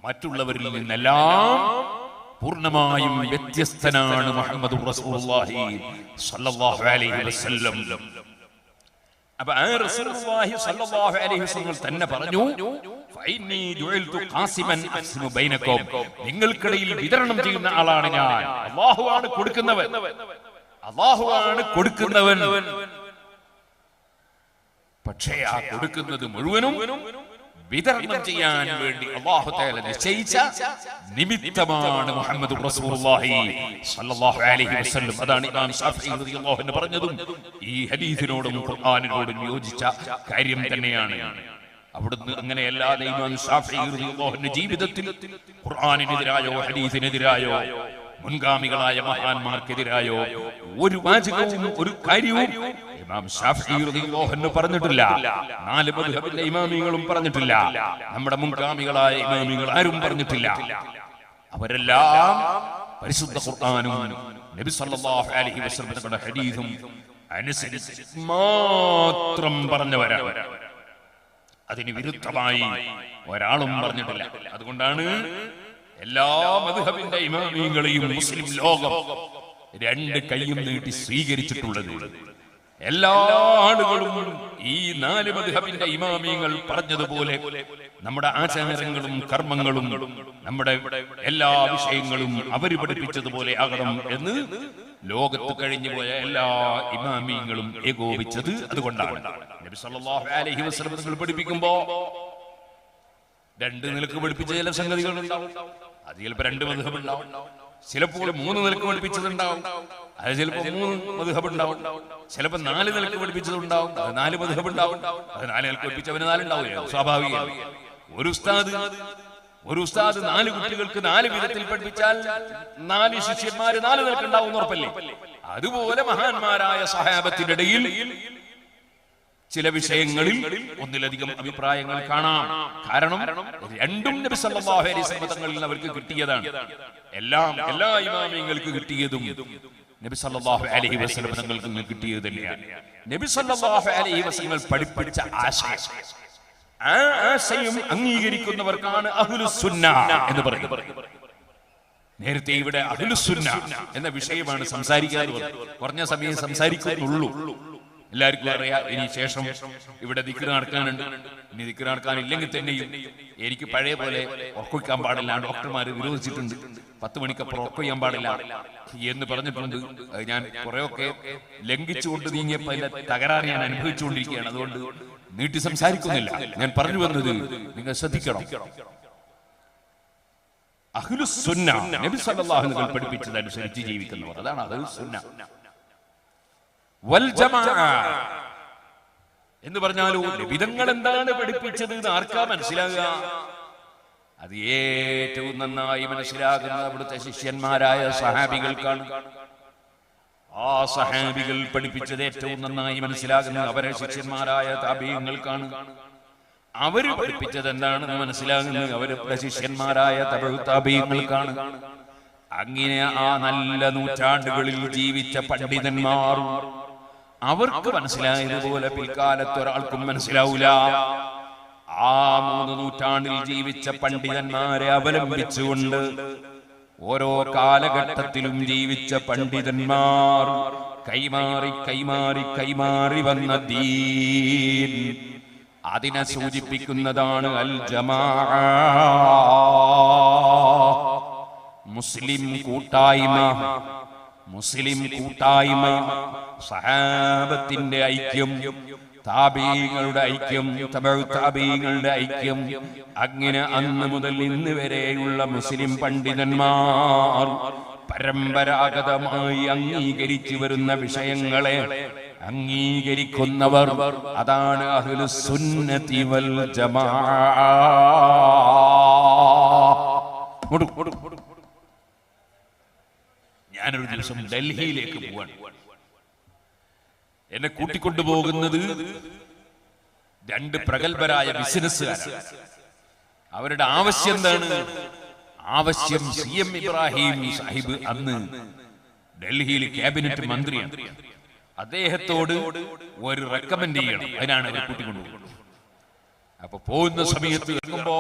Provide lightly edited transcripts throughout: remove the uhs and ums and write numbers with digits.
മറ്റുള്ളവരിൽ നിന്നെല്ലാം പൂർണ്ണമായും വ്യത്യസ്തനാണ് മുഹമ്മദുർ റസൂലുള്ളാഹി സ്വല്ലല്ലാഹു അലൈഹി വസല്ലം. അപ്പോൾ ആ റസൂലുള്ളാഹി സ്വല്ലല്ലാഹു അലൈഹി വസല്ലം തന്നെ പറഞ്ഞു, ഫഇന്നി ജുഇൽതു ഖാസിമൻ അഖ്സിമു ബൈനകും, നിങ്ങൾക്കിടയിൽ വിതരണം ചെയ്യുന്ന ആളാണ് ഞാൻ. അല്ലാഹുവാണ് കൊടുക്കുന്നവൻ, അല്ലാഹുവാണ് കൊടുക്കുന്നവൻ. പക്ഷേ ആ കൊടുക്കുന്നത് മുഴുവനും വിതരണം ചെയ്യാൻ വേണ്ടി അല്ലാഹു തആല നിശ്ചയിച്ച നിമിത്തമാണ് മുഹമ്മദുർ റസൂലുള്ളാഹി സ്വല്ലല്ലാഹു അലൈഹി വസല്ലം. അതാണ് ഇമാം ശാഫിഈ റളിയല്ലാഹു അൻഹു പറഞ്ഞതും ഈ ഹദീസിനോടും ഖുർആനിനോടും യോജിച്ച കാര്യം തന്നെയാണ്. അവിടുന്ന് അങ്ങനെയല്ലാതെ ഇമാം ശാഫിഈ റളിയല്ലാഹു അൻഹു ജീവിതത്തിൽ ഖുർആനിനെതിരായോ ഹദീസിനെതിരായോ മുൻഗാമികളായ മഹാന്മാർക്കെതിരായോ ഒരു വാചകവും ഒരു കാര്യവും ഇമാം ശാഫിഈ റളിയല്ലാഹു അൻഹു പറഞ്ഞിട്ടില്ല. 4 മദ്ഹബിലെ ഇമാമികളും പറഞ്ഞിട്ടില്ല. നമ്മുടെ മുൻഗാമികളായ ഇമാമികൾ ആരും പറഞ്ഞിട്ടില്ല. അവരെല്ലാം പരിശുദ്ധ ഖുർആനും നബി സല്ലല്ലാഹു അലൈഹി വസല്ലമയുടെ ഹദീസും അനുസരിച്ച് മാത്രം പറഞ്ഞവരാണ്. അതിന് വിരുദ്ധമായി ഒരാളും പറഞ്ഞിട്ടില്ല. അതുകൊണ്ടാണ് എല്ലാ മദ്ഹബിന്റെ ഇമാമികളെയും മുസ്ലിം ലോകം 2 കൈയും നീട്ടി സ്വീകരിച്ചിട്ടുള്ളത്. എല്ലാ ആളുകളും ഈ 4 മദ്ഹബിന്റെ ഇമാമിങ്ങൾ പറഞ്ഞതുപോലെ നമ്മുടെ ആചാരങ്ങളും കർമ്മങ്ങളും നമ്മുടെ എല്ലാ വിഷയങ്ങളും അവർ പഠിപ്പിച്ചതുപോലെ ആകണം എന്ന് ലോകത്ത് കഴിഞ്ഞുപോയ എല്ലാ ഇമാമിങ്ങളും ഏകോപിച്ചത് അതുകൊണ്ടാണ്. നബി സല്ലല്ലാഹു അലൈഹി വസല്ലം നിങ്ങൾ പഠിപ്പിക്കുമ്പോ 2 നിലക്ക് പഠിപ്പിച്ച ചില സംഗതികളുണ്ടാവും. അത് ചിലപ്പോൾ 2 മദ്ഹബ് ഉണ്ടാവും, ചിലപ്പോൾ 3 നിലക്ക് പഠിപ്പിച്ചതുണ്ടാവും, അത് ചിലപ്പോൾ 3 മദ്ഹബ് ഉണ്ടാവും, ചിലപ്പോൾ 4 നിലക്ക് പഠിപ്പിച്ചതുണ്ടാവും, അത് 4 മദ്ഹബ് ഉണ്ടാവും, അത് 4 നിലക്ക് പഠിപ്പിച്ചവന് 4 ഉണ്ടാവില്ല, സ്വാഭാവികമാണ്. ഒരു ഉസ്താദ് 4 കുട്ടികൾക്ക് 4 വിധത്തിൽ പഠിപ്പിച്ചാൽ 4 ശിഷ്യന്മാര് 4 നിലക്ക് ഉണ്ടാവും ഉറപ്പല്ലേ? അതുപോലെ മഹാന്മാരായ സഹാബത്തിന്റെ ഇടയിൽ ചില വിഷയങ്ങളിൽ ഒന്നിലധികം അഭിപ്രായങ്ങൾ കാണാം. കാരണം 2ഉം നബി സല്ലല്ലാഹു അലൈഹി വസല്ലം തങ്ങളിൽ അവർക്ക് കിട്ടിയതാണ്. എല്ലാ ഇമാമിങ്ങൾക്ക് കിട്ടിയതും നബി സല്ലല്ലാഹു അലൈഹി വസല്ലം തങ്ങൾക്ക് കിട്ടിയത് തന്നെയാണ്. നബി സല്ലല്ലാഹു അലൈഹി വസല്ലം പഠിപ്പിച്ച ആശയം, ആ ആശയം അംഗീകരിക്കുന്നവർക്കാണ് അഹ്ലുസ് സുന്ന എന്ന് പറയുന്നത്. നേരത്തെ ഇവിടെ അഹ്ലുസ് സുന്ന എന്ന വിഷയമാണ് സംസാരിക്കാൻ കുറഞ്ഞ സമയം സംസാരിക്കുന്നുള്ളൂ. എല്ലാവർക്കും അറിയാം, ഇനി ശേഷം ഇവിടെ ദിക്ർ നടക്കാനുണ്ട്. ഇനി ദിക്ർ നടക്കാനില്ലെങ്കിൽ തന്നെയും എനിക്ക് പഴയ പോലെ ഉറക്കൊഴിക്കാൻ പാടില്ല, ഡോക്ടർമാർ വിരോധിച്ചിട്ടുണ്ട്. 10 മണിക്കപ്പുറം ഉറക്കൊഴിയാൻ പാടില്ല എന്ന് പറഞ്ഞിട്ടുണ്ട്. ഞാൻ കുറെയൊക്കെ ലംഘിച്ചുകൊണ്ട് നീങ്ങിയപ്പോൾ അതിന്റെ തകരാറ് ഞാൻ അനുഭവിച്ചുകൊണ്ടിരിക്കുകയാണ്. അതുകൊണ്ട് നീട്ടി സംസാരിക്കുന്നില്ല. ഞാൻ പറഞ്ഞു വന്നത് നിങ്ങൾ ശ്രദ്ധിക്കണം. അഹ്ലുസ് സുന്ന നബി സല്ലല്ലാഹു അലൈഹി വസല്ലം പഠിപ്പിച്ചതനുസരിച്ച് ജീവിക്കുന്നവർ, അതാണ് അഹ്ലുസ് സുന്ന വൽ ജമാഅ എന്ന് പറഞ്ഞാലോ വിധങ്ങൾ എന്താണ് പഠിപ്പിച്ചത് എന്ന് ആർക്കാ മനസ്സിലാകുക? അത് ഏറ്റവും നന്നായി മനസ്സിലാകുന്നത് അവിടുത്തെ ശിഷ്യന്മാരായ സഹാബികൾക്കാണ്. ആ സഹാബികൾ പഠിപ്പിച്ചത് ഏറ്റവും നന്നായി മനസ്സിലാകുന്നത് അവരെ ശിഷ്യന്മാരായ താബീഈങ്ങൾക്കാണ്. അവര് പഠിപ്പിച്ചത് എന്താണെന്ന് മനസ്സിലാകുന്നത് അവരുടെ ശിഷ്യന്മാരായ താബീഈങ്ങൾക്കാണ്. അങ്ങനെ ആ നല്ല നൂറ്റാണ്ടുകളിൽ ജീവിച്ച പണ്ഡിതന്മാർ അവർക്ക് മനസ്സിലായതുപോലെ പിൽക്കാലത്ത് ഒരാൾക്കും മനസ്സിലാവൂല. ആ 3 നൂറ്റാണ്ടിൽ ജീവിച്ച പണ്ഡിതന്മാരെ അവലംബിച്ചുകൊണ്ട് ഓരോ കാലഘട്ടത്തിലും ജീവിച്ച പണ്ഡിതന്മാർ കൈമാറി കൈമാറി കൈമാറി വന്ന ദീൻ, അതിനെ സൂചിപ്പിക്കുന്നതാണ് അൽ ജമാഅ, മുസ്ലിം കൂട്ടായ്മ. മുസ്ലിം കൂട്ടായ്മ, സഹാബത്തിന്റെ ഐക്യം, താബീങ്ങളുടെ ഐക്യം, തബഉ താബീങ്ങളുടെ ഐക്യം. അങ്ങനെ അന്ന് മുതൽ ഇന്ന് വരെയുള്ള മുസ്ലിം പണ്ഡിതന്മാർ പരമ്പരാഗതമായി അംഗീകരിച്ചു വരുന്ന വിഷയങ്ങളെ അംഗീകരിക്കുന്നവർ, അതാണ് അഹ്ലുസ് സുന്നത്തി വൽ ജമാഅ. ഞാനൊരു ദിവസം ഡൽഹിയിലേക്ക് പോവാണ്. എന്നെ കൂട്ടിക്കൊണ്ടുപോകുന്നത് 2 പ്രഗത്ഭരായ ബിസിനസ്സുകാരാണ്. അവരുടെ ആവശ്യം എന്താണ്? ആവശ്യം CM ഇബ്രാഹിം സാഹിബ് അന്ന് ഡൽഹിയിൽ ക്യാബിനറ്റ് മന്ത്രിയാണ്. അദ്ദേഹത്തോട് ഒരു റെക്കമെൻഡ് ചെയ്യണം. അതിനാണ് അവർ കൂട്ടിക്കൊണ്ടുപോകുന്നത്. അപ്പൊ പോകുന്ന സമയത്ത് എത്തുമ്പോ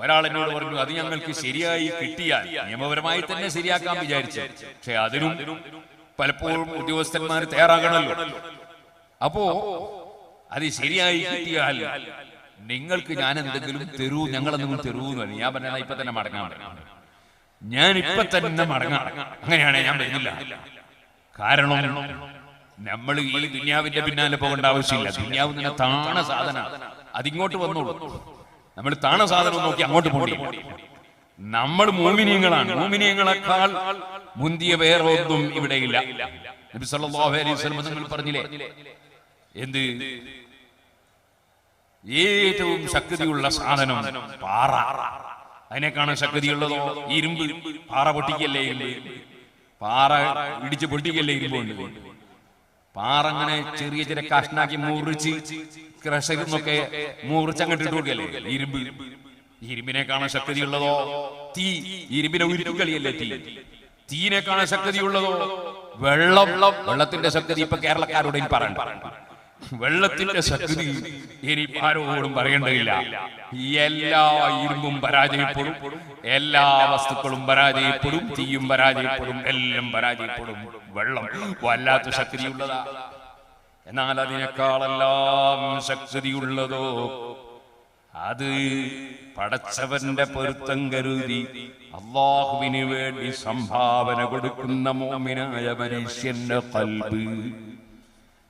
ഒരാൾ എന്നോട് പറഞ്ഞു, അത് ഞങ്ങൾക്ക് ശരിയായി കിട്ടിയാൽ നിയമപരമായി തന്നെ ശരിയാക്കാൻ വിചാരിച്ചു. പക്ഷെ അതിനും പലപ്പോഴും ഉദ്യോഗസ്ഥന്മാർ തയ്യാറാകണമല്ലോ. അപ്പോ അത് ശരിയായി കിട്ടിയാൽ നിങ്ങൾക്ക് ഞാൻ എന്തെങ്കിലും തരൂ, ഞങ്ങളെന്തെങ്കിലും തരൂ എന്ന് പറഞ്ഞു. ഞാൻ പറഞ്ഞാൽ ഇപ്പൊ തന്നെ മടങ്ങാൻ, ഞാൻ ഇപ്പൊ തന്നെ മടങ്ങാം. അങ്ങനെയാണെ ഞാൻ വരുന്നില്ല. കാരണം നമ്മൾ ഈ ദുനിയാവിന്റെ പിന്നാലെ പോകേണ്ട ആവശ്യമില്ല. ദുനിയാവ് തന്നെ താണ സാധന, അതിങ്ങോട്ട് വന്നോളൂ. നമ്മൾ താണ സാധനം നോക്കി അങ്ങോട്ട് പോകണം. നമ്മൾ മോമിനിയങ്ങളാണ്. മോമിനിയങ്ങളെക്കാൾ മുന്തിയ വേറെ ഒന്നും ഇവിടെയില്ല. നബി സല്ലല്ലാഹു അലൈഹി വസല്ലം നിങ്ങൾ പറഞ്ഞില്ലേ, എന്ത് ഏറ്റവും ശക്തിയുള്ള സാധനം പാറ. അതിനെക്കാണ് ശക്തിയുള്ളതോ ഇരുമ്പ്? പാറ പൊട്ടിക്കല്ലേ ഇരുമ്പ്, പാറ ഇടിച്ച് പൊട്ടിക്കല്ലേ ഇരുമ്പുണ്ട്. പാറ അങ്ങനെ ചെറിയ ചെറിയ കഷ്ണാക്കി മുറിച്ച് ക്രഷറിന്നൊക്കെ മുറിച്ച് അങ്ങോട്ട് ഇട്ട് കൊടുക്കല്ലേ ഇരുമ്പ്. ഇരുമ്പിനെ കാണാൻ ശക്തിയുള്ളതോ തീ? ഇരുമ്പിനെ ഉരുക്കി കളിയല്ലേ തീ. തീനെ കാണാൻ ശക്തിയുള്ളതോ വെള്ളം? വെള്ളത്തിന്റെ ശക്തി ഇപ്പൊ കേരളക്കാരോട് ഇനി പറയണ്ട. വെള്ളത്തിന്റെ ശക്തി ഇനി ആരോടും പറയേണ്ടതില്ല. എല്ലാ ഇരുമ്പും പരാജയപ്പെടും, എല്ലാ വസ്തുക്കളും പരാജയപ്പെടും, തീയും പരാജയപ്പെടും, എല്ലാം പരാജയപ്പെടും. വെള്ളം വല്ലാത്ത ശക്തിയുള്ളതാ. എന്നാൽ അതിനേക്കാളെല്ലാം ശക്തിയുള്ളതോ അത് പടച്ചവന്റെ പൊരുത്തം കരുതി അല്ലാഹുവിന് വേണ്ടി സംഭാവന കൊടുക്കുന്ന മോമിനായ മനുഷ്യന്റെ ഖൽബ്,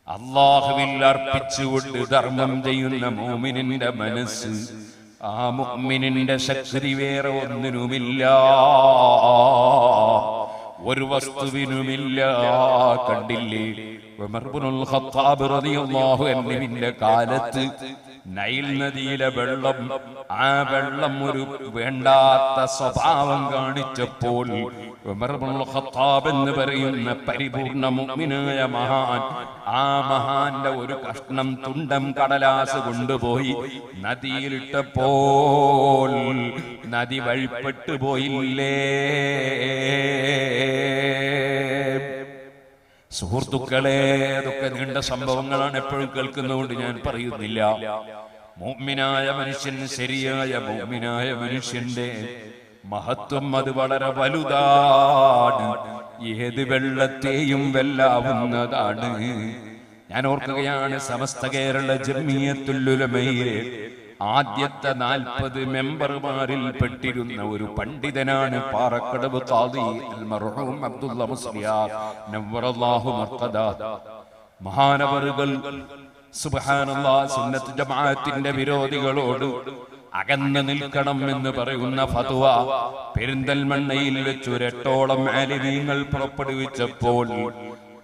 അല്ലാഹുവിൽ അർപ്പിച്ചുകൊണ്ട് ധർമ്മം ചെയ്യുന്ന മോമിനിന്റെ മനസ്സ്, ആ മുഅ്മിനിന്റെ ശക്തി വേറെ ഒന്നിനുമില്ല, ഒരു വസ്തുവിനുമില്ല. കണ്ടില്ലേ ഉമർ ഇബ്നുൽ ഖത്താബ് റളിയല്ലാഹു അൻഹുവിന്റെ കാലത്ത് നൈൽ നദിയിലെ വെള്ളം, ആ വെള്ളം ഒരു വേണ്ടാത്ത സ്വഭാവം കാണിച്ചപ്പോൾ ഉമർ ഇബ്നുൽ ഖത്താബ് എന്ന് പറയുന്ന പരിപൂർണ മുഅ്മിനായ മഹാൻ, ആ മഹാന്റെ ഒരു കഷ്ണം തുണ്ടം കടലാസ് കൊണ്ടുപോയി നദിയിലിട്ടപ്പോൾ നദി വഴിപ്പെട്ടു പോയില്ലേ? സുഹൃത്തുക്കളെ, അതൊക്കെ നീണ്ട സംഭവങ്ങളാണ്, എപ്പോഴും കേൾക്കുന്നതുകൊണ്ട് ഞാൻ പറയുന്നില്ല. മുഅ്മിനായ മനുഷ്യൻ, ശരിയായ മുഅ്മിനായ മനുഷ്യന്റെ മഹത്വം അത് വളരെ വലുതാണ്. ഏത് വെള്ളത്തെയും വെല്ലാവുന്നതാണ്. ഞാൻ ഓർക്കുകയാണ്, സമസ്ത കേരള ജംഇയ്യത്തുൽ ഉലമയിലെ ആദ്യത്തെ 40 മെമ്പർമാരിൽ പെട്ടിരുന്ന ഒരു പണ്ഡിതനാണ് പാറക്കടവ് ഖാദി അൽ മർഹൂം അബ്ദുള്ള മുസ്ലിയാർ നവ്വറല്ലാഹു മർഖദാ. മഹാനവറുകൾ സുബ്ഹാനല്ലാഹ് സുന്നത്ത് ജമാഅത്തിന്റെ വിരോധികളോട് അകന്നു നിൽക്കണം എന്ന് പറയുന്ന ഫത്വ പെരിന്തൽമണ്ണയിൽ വെച്ച് 8ഓളം ആലിമീങ്ങൾ പുറപ്പെടുവിച്ചപ്പോൾ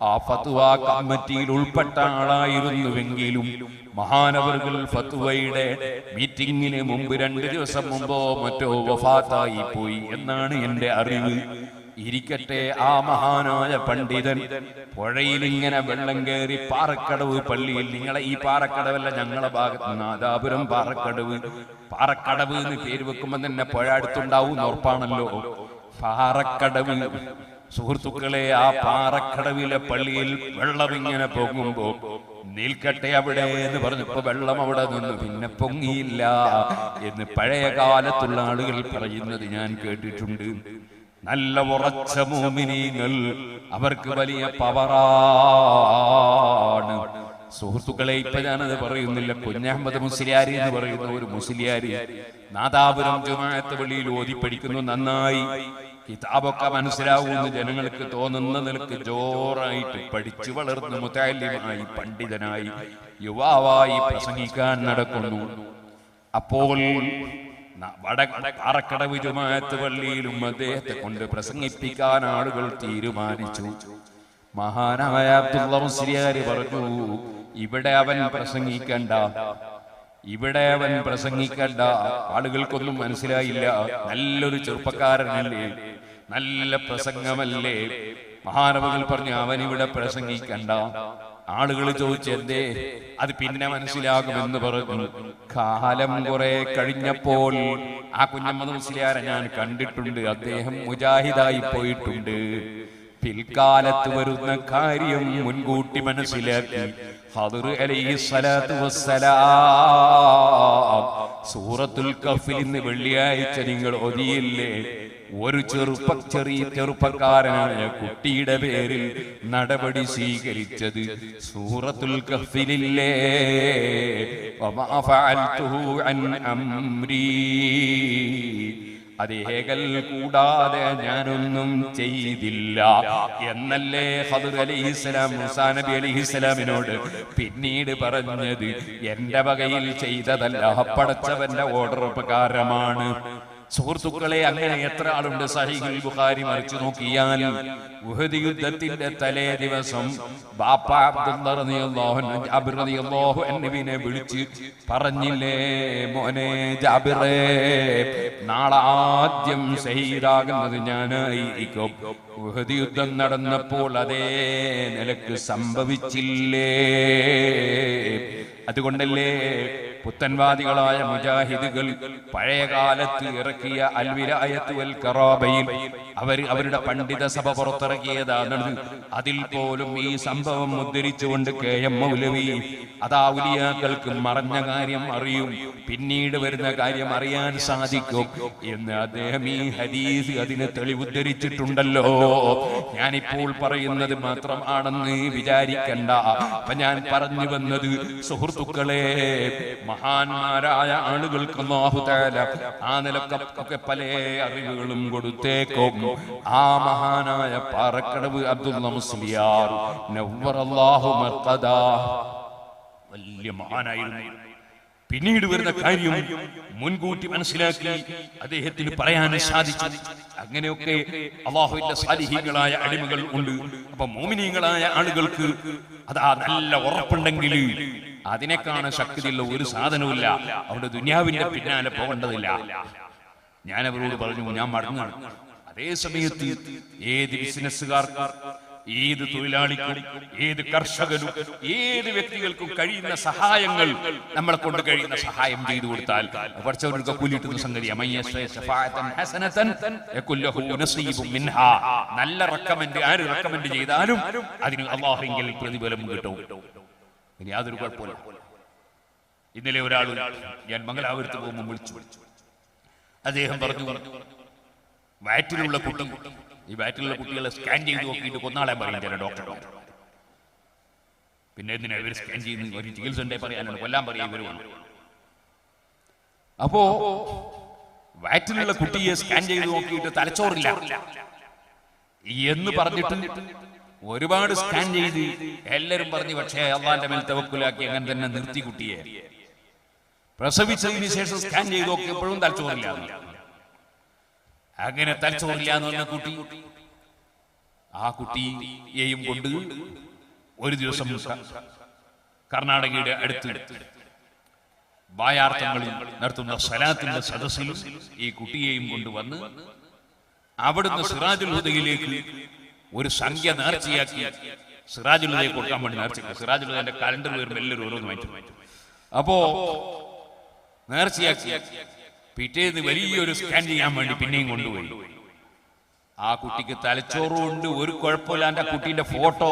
ആ ഫത്വ കമ്മിറ്റിയിൽ ഉൾപ്പെട്ട ആളായിരുന്നുവെങ്കിലും മഹാനവറുകൾ ഫത്വയുടെ മീറ്റിംഗിന് മുമ്പ് 2 ദിവസം മുമ്പോ മറ്റോ വഫാത്തായി പോയി എന്നാണ് എന്റെ അറിവ്. ഇരിക്കട്ടെ, ആ മഹാനായ പണ്ഡിതൻ പുഴയിൽ ഇങ്ങനെ വെള്ളം കയറി പാറക്കടവ് പള്ളിയിൽ, നിങ്ങളെ ഈ പാറക്കടവല്ല, ഞങ്ങളെ ഭാഗത്ത് നാദാപുരം പാറക്കടവ്, പാറക്കടവ് എന്ന് പേര് വെക്കുമ്പോൾ തന്നെ പുഴ അടുത്തുണ്ടാവും ഉറപ്പാണല്ലോ. പാറക്കടവ് സുഹൃത്തുക്കളെ, ആ പാറക്കടവിലെ പള്ളിയിൽ വെള്ളം ഇങ്ങനെ പോകുമ്പോ നിൽക്കട്ടെ അവിടെ എന്ന് പറഞ്ഞപ്പോ വെള്ളം അവിടെ നിന്ന് പിന്നെ പൊങ്ങിയില്ല എന്ന് പഴയ കാലത്തുള്ള ആളുകൾ പറയുന്നത് ഞാൻ കേട്ടിട്ടുണ്ട്. നല്ല ഉറച്ച മോമിനീങ്ങൾ, അവർക്ക് വലിയ പവറാണ്. സുഹൃത്തുക്കളെ, ഇപ്പൊ ഞാനത് പറയുന്നില്ല. കുഞ്ഞഹമ്മദ് മുസ്ലിയാരി എന്ന് പറയുന്ന ഒരു മുസ്ലിയാരി നാദാപുരം ജുമാഅത്ത് പള്ളിയിൽ ഓതി പഠിക്കുന്നു. നന്നായി കിതാബൊക്കെ മനസ്സിലാവുന്ന ജനങ്ങൾക്ക് തോന്നുന്ന നിലക്ക് ജോറായിട്ട് പഠിച്ചു വളർന്ന് മുതഅല്ലിമായി, പണ്ഡിതനായി, യുവാവായി പ്രസംഗിക്കാൻ നടക്കുന്നു. അപ്പോൾ പാറക്കടവ് ജുമാഅത്ത് പള്ളിയിലും അദ്ദേഹത്തെ കൊണ്ട് പ്രസംഗിപ്പിക്കാൻ ആളുകൾ തീരുമാനിച്ചു. മഹാനായ അബ്ദുള്ള മുസ്ലിയാർ പറഞ്ഞു, ഇവിടെ അവൻ പ്രസംഗിക്കണ്ട, ഇവിടെ അവൻ പ്രസംഗിക്കണ്ട. ആളുകൾക്കൊന്നും മനസ്സിലായില്ല. നല്ലൊരു ചെറുപ്പക്കാരനല്ലേ, നല്ല പ്രസംഗമല്ലേ. മഹാനവകൾ പറഞ്ഞു, അവൻ ഇവിടെ പ്രസംഗിക്കണ്ട. ആളുകൾ ചോദിച്ചെന്തേ? അത് പിന്നെ മനസ്സിലാകുമെന്ന് പറഞ്ഞു. കാലം കുറെ കഴിഞ്ഞപ്പോൾ ആ കുഞ്ഞമ്മദ് മുസ്ലിയാരെ ഞാൻ കണ്ടിട്ടുണ്ട്. അദ്ദേഹം മുജാഹിദായി പോയിട്ടുണ്ട്. പിൽക്കാലത്ത് വരുന്ന കാര്യം മുൻകൂട്ടി മനസ്സിലാക്കി ഖദർ അലൈഹി സ്വലാത്തു വസ്സലാം സൂറത്തുൽ കഹ്ഫിൽ ഇന്ന് വെള്ളിയാഴ്ച നിങ്ങൾ ഓതിയില്ലേ? ഒരു ചെറുപ്പക്കാരനായ കുട്ടിയുടെ പേരിൽ നടപടി സ്വീകരിച്ചത് സൂറത്തുൽ കഹ്ഫിലില്ലേ? വമാ ഫഅൽതുഹു അൻ അംരീ, അതേകൽ കൂടാതെ ഞാനൊന്നും ചെയ്തില്ല എന്നല്ലേ ഖദർ അലൈഹിസ്സലാം മൂസാ നബി അലൈഹിസ്സലാമിനോട് പിന്നീട് പറഞ്ഞത്? എന്റെ വകയിൽ ചെയ്തതല്ല, പടച്ചവന്റെ ഓർഡർ പ്രകാരമാണ്. സുഹൃത്തുക്കളെ, അങ്ങനെ എത്ര ആളുണ്ട് സഹീഹുൽ ബുഖാരി മറിച്ചു നോക്കിയാൽ ഉഹദ് യുദ്ധത്തിന്റെ തലേ ദിവസം ബാപ്പ അബ്ദുല്ലാഹ് റളിയല്ലാഹു അൻഹു ജാബിർ റളിയല്ലാഹു അൻഹുവിനെ വിളിച്ച് പറഞ്ഞില്ലേ, മോനെ ജാബിറേ, നാളെ ആദ്യം ഷഹീദാകുന്നത് ഞാനായിരിക്കും. ഉഹദ് യുദ്ധം നടന്നപ്പോൾ അതേ നിലക്ക് സംഭവിച്ചില്ലേ? അതുകൊണ്ടല്ലേ പുത്തൻവാദികളായ മുജാഹിദുകൾ പഴയകാലത്ത് ഇറക്കിയ അൽ വിലായത്ത് വൽ കറാബയിൽ അവരുടെ പണ്ഡിത സഭ പുറത്തിറക്കിയതാണ്. അതിൽ പോലും ഈ സംഭവം ഉദ്ധരിച്ചുകൊണ്ട് KM മൗലവി അതാ ഔലിയാക്കൾക്ക് മറഞ്ഞ കാര്യം അറിയും, പിന്നീട് വരുന്ന കാര്യം അറിയാൻ സാധിക്കും എന്ന് അദ്ദേഹം ഈ ഹദീസ് അതിന് തെളിവുദ്ധരിച്ചിട്ടുണ്ടല്ലോ. ഞാനിപ്പോൾ പറയുന്നത് മാത്രമാണെന്ന് വിചാരിക്കണ്ട. അപ്പൊ ഞാൻ പറഞ്ഞു വന്നത്, സുഹൃത്തുക്കളെ, മഹാന്മാരായ ആളുകൾക്ക് അല്ലാഹു തആല ആ നിലക്കൊക്കെ പല അറിവുകളും കൊടുത്തേക്കും. ആ മഹാനായ പാറക്കടവ് അബ്ദുള്ള മുസ്ലിയാർ നവ്വറല്ലാഹു മർഖദാ വലിയ മഹാനായിരുന്നു. പിന്നീട് വരുന്ന കാര്യം മുൻകൂട്ടി മനസ്സിലാക്കി അദ്ദേഹത്തിന് പറയാൻ സാധിച്ചു. അങ്ങനെയൊക്കെ അല്ലാഹുവിന്റെ സാലിഹീങ്ങളായ അടിമകൾ ഉണ്ട്. അപ്പൊ മുഅ്മിനീങ്ങളായ ആളുകൾക്ക് അതാ നല്ല ഉറപ്പുണ്ടെങ്കിൽ അതിനേക്കാണ് ശക്തിയുള്ള ഒരു സാധനവുമില്ല. അവിടെ ദുനിയാവിന്റെ പിന്നാലെ പോകേണ്ടതില്ല. ഞാൻ അവരോട് പറഞ്ഞു, ഞാൻ മടങ്ങാണ്. അതേ സമയത്ത് ഏത് ബിസിനസ്സുകാർക്കും, ഏത് തൊഴിലാളിക്കും, ഏത് കർഷകനും, ഏത് വ്യക്തികൾക്കും കഴിയുന്ന സഹായങ്ങൾ, നമ്മളെ കൊണ്ട് കഴിയുന്ന സഹായം ചെയ്തു കൊടുത്താൽ പഠിച്ചവർക്ക് കൂലിട്ടുന്ന സംഗതിയാണ്. നല്ല റെക്കമെൻഡ് ആര് റെക്കമെൻഡ് ചെയ്താലും അതിന് അല്ലാഹുവിങ്കൽ പ്രതിഫലം കിട്ടും. ഇനി യാതൊരു കുഴപ്പമില്ല. ഇന്നലെ ഒരാൾ ഞാൻ മംഗലാപുരത്ത് പോകുമ്പോൾ വിളിച്ചു. അദ്ദേഹം പറഞ്ഞു, വയറ്റിലുള്ള കുട്ടി, ഈ വയറ്റിലുള്ള കുട്ടികളെ സ്കാൻ ചെയ്ത് നോക്കിയിട്ട് കൊന്നാളെ പറയും ചില ഡോക്ടർ. പിന്നെ എന്തിനാ ഇവർ സ്കാൻ ചെയ്യുന്ന? ഒരു ചികിത്സ ഉണ്ടേ പറയാനാണ്, കൊല്ലാൻ പറയാൻ ഇവരുമാണ്. അപ്പോ വയറ്റിലുള്ള കുട്ടിയെ സ്കാൻ ചെയ്ത് നോക്കിയിട്ട് തലച്ചോറില്ല എന്ന് പറഞ്ഞിട്ട് ഒരുപാട് സ്കാൻ ചെയ്ത് എല്ലാരും പറഞ്ഞു, പക്ഷേ അള്ളാന്റെ മേൽ തവക്കുലാക്കി അങ്ങനെ തന്നെ നിർത്തി കുട്ടിയെ. പ്രസവിച്ചതിന് ശേഷം സ്കാൻ ചെയ്ത് നോക്കിയപ്പോഴും തലച്ചോറില്ല. അങ്ങനെ തലച്ചോറില്ല എന്ന് പറഞ്ഞ കുട്ടി, ആ കുട്ടിയെയും കൊണ്ട് ഒരു ദിവസം കർണാടകയുടെ അടുത്ത് ബായാർത്ഥങ്ങളിൽ നടത്തുന്ന സലാത്തിന്റെ സദസ്സിൽ ഈ കുട്ടിയെയും കൊണ്ടുവന്ന് അവിടുന്ന് സിറാജുൽ ഹുദയിലേക്ക് ഒരു സംഖ്യ നേർച്ചയാക്കി സിറാജുൽ ഹുദയെ കൊടുക്കാൻ വേണ്ടി നേർച്ചയാക്കി. സിറാജുൽ ഹുദയുടെ കലണ്ടർ വരുമ്പോൾ എല്ലാവരും ഓരോന്ന് വാങ്ങിച്ചു. അപ്പോ നേർച്ചയാക്കി പിറ്റേന്ന് വലിയൊരു സ്കാൻ ചെയ്യാൻ വേണ്ടി പിന്നെയും കൊണ്ടുപോയി. ആ കുട്ടിക്ക് തലച്ചോറുകൊണ്ട് ഒരു കുഴപ്പമില്ലാണ്ട് ആ കുട്ടീന്റെ ഫോട്ടോ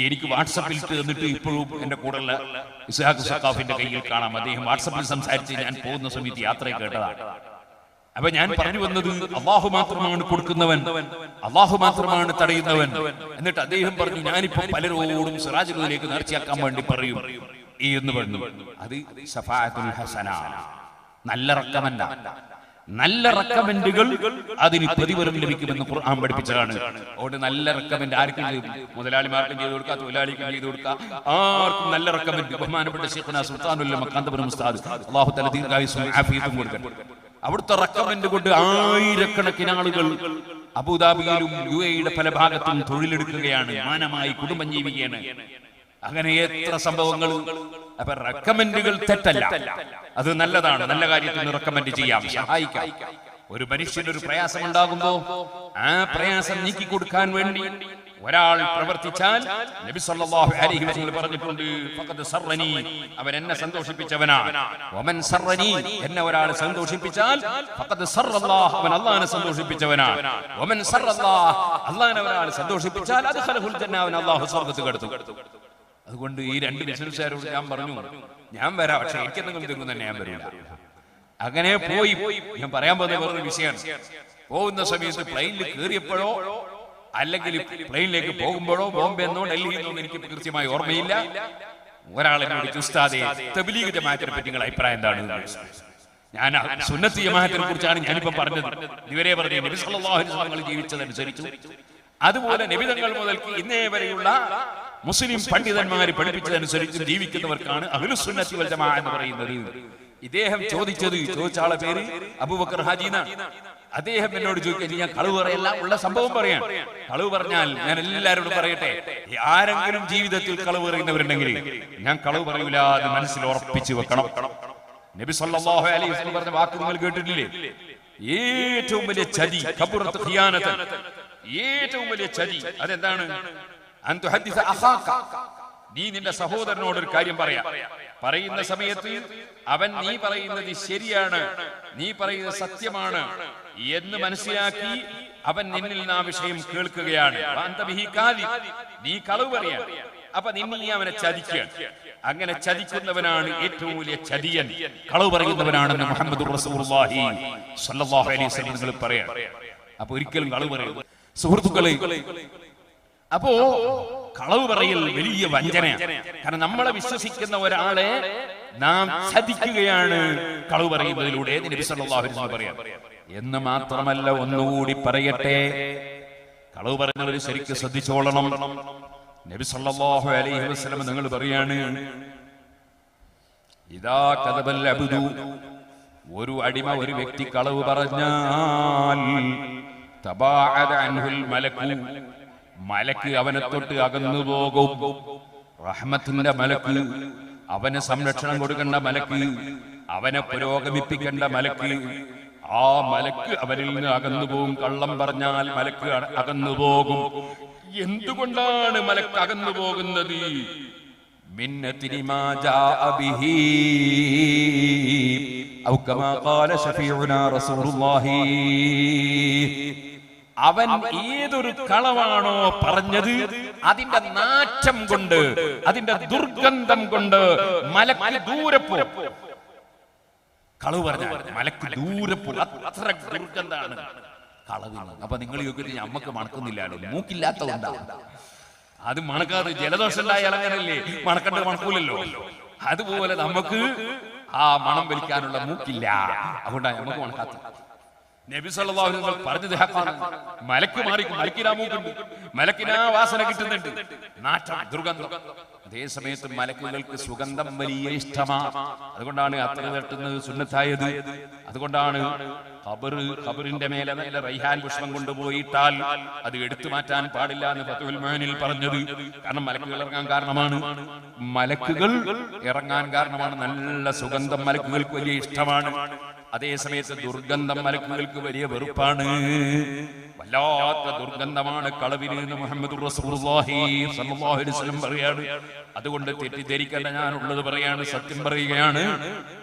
എനിക്ക് വാട്സപ്പിൽ തന്നിട്ട് ഇപ്പോഴും എന്റെ കൂടെയുള്ള ഇസ്ഹാഖ് സഖാഫിന്റെ കയ്യിൽ കാണാം. അദ്ദേഹം വാട്സപ്പിൽ സംസാരിച്ച് ഞാൻ പോകുന്ന സമയത്ത് യാത്രയിൽ കേട്ടതാണ്. അപ്പൊ ഞാൻ പറഞ്ഞു വന്നത്, അള്ളാഹു മാത്രമാണ് കൊടുക്കുന്നവൻ, അള്ളാഹു മാത്രമാണ് തടയുന്നവൻ. എന്നിട്ട് അദ്ദേഹം പറഞ്ഞു, ഞാനിപ്പോ പലരോടും സിറാജുലിലേക്ക് നേർച്ചയാക്കാൻ വേണ്ടി പറയും എന്ന് പറഞ്ഞു. അത് ശഫാഅത്തുൽ ഹസന, നല്ല റെക്കമെൻഡാ. നല്ല റെക്കമെൻഡുകൾ അതിന് പ്രതിഫലം ലഭിക്കുമെന്ന് ഖുർആൻ പഠിപ്പിച്ചതാണ്. അതുകൊണ്ട് നല്ല റെക്കമെൻഡ് ആർക്കും ചെയ്തു, മുതലാളിമാർക്കും ചെയ്തു കൊടുക്കുക, തൊഴിലാളിക്കും ചെയ്തു കൊടുക്കുക, ആർക്കും നല്ല റെക്കമെൻഡ്. ബഹുമാനപ്പെട്ട ശൈഖുനാ സുൽത്താനുൽ മഖാന്തപുരം ഉസ്താദ് അല്ലാഹു തആല ദീർഘായുസ്സും ആഫിയത്തും കൊടുക്കട്ടെ. അവിടുത്തെ റെക്കമെൻഡ് കൊണ്ട് ആയിരക്കണക്കിന് ആളുകൾ അബുദാബിയിലും UAE പല ഭാഗത്തും തൊഴിലെടുക്കുകയാണ്, മാനമായി കുടുംബം ജീവിക്കുകയാണ്. അങ്ങനെ എത്ര സംഭവങ്ങൾ. അപ്പൊ റെക്കമെൻഡുകൾ തെറ്റല്ല, അത് നല്ലതാണ്. നല്ല കാര്യത്തിന് റെക്കമെൻഡ് ചെയ്യാം, സഹായിക്കാം. ഒരു മനുഷ്യനൊരു പ്രയാസം ഉണ്ടാകുമ്പോ ആ പ്രയാസം നീക്കി കൊടുക്കാൻ വേണ്ടി ഒരാൾ പ്രവർത്തിച്ചാൽ നബി സല്ലല്ലാഹു അലൈഹി വസല്ലം പറഞ്ഞിട്ടുണ്ട്, ഫഖദ് സറനി, അവൻ എന്നെ സന്തോഷിപ്പിച്ചവനാണ്. വമൻ സറനി, എന്നെ ഒരാൾ സന്തോഷിപ്പിച്ചാൽ ഫഖദ് സറല്ലാഹു, അവൻ അല്ലാഹുവിനെ സന്തോഷിപ്പിച്ചവനാണ്. വമൻ സറല്ലാഹു, അല്ലാഹുവിനെ ഒരാൾ സന്തോഷിപ്പിച്ചാൽ അദ്ഖലഹുൽ ജന്ന, അവൻ അല്ലാഹു സ്വർഗ്ഗത്തിൽ കടത്തും. അതുകൊണ്ട് ഈ രണ്ട് ബിസിനസ്സുകാരോട് ഞാൻ പറഞ്ഞു, ഞാൻ വരാം, പക്ഷെ എനിക്ക് എന്തെങ്കിലും തരുമെന്ന് തന്നെ ഞാൻ വരില്ല. അങ്ങനെ പോയി. ഞാൻ പറയാൻ പോകുന്ന വേറൊരു വിഷയമാണ്. പോകുന്ന സമയത്ത് പ്ലെയിനിൽ കയറിയപ്പോഴോ അല്ലെങ്കിൽ പ്ലെയിനിലേക്ക് പോകുമ്പോഴോ ബോംബെ എന്നോ ഡൽഹിയിൽ നിന്നോ എനിക്ക് കൃത്യമായി ഓർമ്മയില്ല, ഒരാളെന്നോട് ഉസ്താദേ തബ്ലീഗ് ജമാഅത്തിനെ പറ്റി നിങ്ങളുടെ അഭിപ്രായം എന്താണ്? ഞാൻ സുന്നത്ത് ജമാഅത്തിനെ കുറിച്ചാണ് ഞാനിപ്പോ പറഞ്ഞത്. ഇവരെ പറഞ്ഞു നബി സല്ലല്ലാഹു അലൈഹി വസല്ലം ജീവിച്ചതനുസരിച്ചു, അതുപോലെ നബി തങ്ങൾ മുതൽക്ക് ഇന്നേ വരെയുള്ള മുസ്ലിം പണ്ഡിതന്മാർ പഠിപ്പിച്ചതനുസരിച്ച് ജീവിക്കുന്നവർക്കാണ് അഹ്ലുസ് സുന്നത്തി വൽ ജമാഅ എന്ന് പറയുന്നത്. ഇദ്ദേഹം ചോദിച്ച ആളെ പേര് അബൂബക്കർ ഹാജിന. അദ്ദേഹം എന്നോട് ചോദിക്കാൻ, ഞാൻ കളവ് പറയല്ല, ഉള്ള സംഭവം പറയാം. കളവ് പറഞ്ഞാൽ ഞാൻ എല്ലാവരോടും പറയട്ടെ, ആരെങ്കിലും ജീവിതത്തിൽ കളവ് പറയുന്നവരുണ്ടെങ്കിൽ ഞാൻ കളവ് പറയൂല എന്ന് മനസ്സിൽ ഉറപ്പിച്ചു വെക്കണം. നബി സല്ലല്ലാഹു അലൈഹി വസല്ലം പറഞ്ഞ വാക്ക് നിങ്ങൾ കേട്ടിട്ടില്ലേ? ഏറ്റവും വലിയ ചതി കബറത്ത് ഖിയാനതൻ, ഏറ്റവും വലിയ ചതി അതെന്താണ്? അൻ തുഹദ്ദിസ അഖാക, നീ നിന്റെ സഹോദരനോട് ഒരു കാര്യം പറയുന്ന സമയത്ത് അവൻ നീ പറയുന്നത് ശരിയാണ്, നീ പറയുന്നത് സത്യമാണ് എന്ന് മനസ്സിലാക്കി അവൻ നിന്നിൽ നിന്ന് ആ വിഷയം കേൾക്കുകയാണ്. നീ കളവ് പറയാൻ, അപ്പൊ നിന്നെ അവനെ ചതിക്കുകയാണ്. അങ്ങനെ ചതിക്കുന്നവനാണ് ഏറ്റവും വലിയ ചതിയൻ, കളവ് പറയുന്നവനാണെന്ന് മുഹമ്മദുർ റസൂലുള്ളാഹി സ്വല്ലല്ലാഹു അലൈഹി വസല്ലം നിങ്ങൾ പറയാം. അപ്പൊ ഒരിക്കലും കളവ് പറയരുത് സുഹൃത്തുക്കളെ. അപ്പോ കളവ് പറയൽ വലിയ വഞ്ചനയാണ്. കാരണം നമ്മളെ വിശ്വസിക്കുന്ന ഒരാളെ നാം ചതിക്കുകയാണ് കളവ് പറയുന്നതിലൂടെ നബി സല്ലല്ലാഹു അലൈഹി വസല്ലം പറയാം. എന്ന് മാത്രമല്ല, ഒന്നുകൂടി പറയട്ടെ, കളവ് പറയുന്നവർ ശരിക്കും ശ്രദ്ധിച്ചോളണം. നബി സല്ലല്ലാഹു അലൈഹി വസല്ലം നിങ്ങൾ പറയാണ്, ഇദാ കദബൽ അബ്ദു, ഒരു അടിമ ഒരു വ്യക്തി കളവ് പറഞ്ഞാൽ തബാഅദ അൻഹുൽ മലകു, മലക്ക് അവനെ തൊട്ട് അകന്നു പോകും. റഹ്മത്തിന്റെ മലക്ക്, അവന് സംരക്ഷണം കൊടുക്കേണ്ട മലക്ക്, അവനെ പുരോഗമിപ്പിക്കേണ്ട മലക്ക്, ആ മലക്ക് അവരിൽ നിന്ന് അകന്നു പോകും. കള്ളം പറഞ്ഞാൽ മലക്ക് അകന്നു പോകും. എന്തുകൊണ്ടാണ് മലക്ക് അകന്നു പോകുന്നത്? മിന്നതിനി മാ ജാഅ ബിഹി ഔ കമാ ഖാല ശഫീഉനാ റസൂലുള്ളാഹി, അവൻ ഏതൊരു കളവാണോ പറഞ്ഞത് അതിന്റെ നാറ്റം കൊണ്ട്, അതിന്റെ ദുർഗന്ധം കൊണ്ട് മലക്ക് ദൂരെ പോകും. കളവ് പറഞ്ഞാൽ മലക്ക് ദൂരെ പോകും, അത്ര ദുർഗന്ധാണ് കളവിന്. അപ്പൊ നിങ്ങൾ ചോദിക്കുന്നത് നമ്മക്ക് മണക്കുന്നില്ലാലോ, മൂക്കില്ലാത്തതുകൊണ്ടാണ്. അത് മണക്കാതെ ജലദോഷം ഉണ്ടായാൽ അങ്ങനല്ലേ, മണക്കണ്ട മണക്കൂലല്ലോ. അതുപോലെ നമുക്ക് ആ മണം വലിക്കാനുള്ള മൂക്കില്ല, അതുകൊണ്ടാണ് നമുക്ക് മണക്കാത്തത്. നബി സല്ലല്ലാഹു അലൈഹി വസല്ലം പറഞ്ഞത് ഹഖാണ്. മലക്ക് മാറിക്കും, മലക്കിനാ മൂക്കുണ്ട്, മലക്കിനാ വാസന കിട്ടുന്നുണ്ട്, നാറ്റം ദുർഗന്ധം. അതേ സമയത്ത് മലക്കുകൾക്ക് സുഗന്ധം വലിയ ഇഷ്ടമാണ്. അതുകൊണ്ടാണ് അത്ര തട്ടുന്നത് സുന്നത്തായത്. അതുകൊണ്ടാണ് ഖബറിന്റെ മേലെ നല്ല റൈഹാൻ പുഷ്പം കൊണ്ടുപോയിട്ടാൽ അത് എടുത്തു മാറ്റാൻ പാടില്ല എന്ന് ഫത്ഹുൽ മുഈനിൽ പറഞ്ഞത്. കാരണം മലക്കുകൾ ഇറങ്ങാൻ കാരണമാണ്, മലക്കുകൾ ഇറങ്ങാൻ കാരണമാണ്. നല്ല സുഗന്ധം മലക്കുകൾക്ക് വലിയ ഇഷ്ടമാണ്. അതേ സമയത്ത് ദുർഗന്ധം മലക്കുകൾക്ക് വലിയ വെറുപ്പാണ്. വല്ലാത്ത ദുർഗന്ധമാണ് കളവിന് എന്ന് മുഹമ്മദുർ റസൂലുള്ളാഹി സ്വല്ലല്ലാഹു അലൈഹി വസല്ലം പറയാണ്. അതുകൊണ്ട് തെറ്റിദ്ധരിക്കേണ്ട, ഞാനുള്ളത് പറയാണ്, സത്യം പറയുകയാണ്.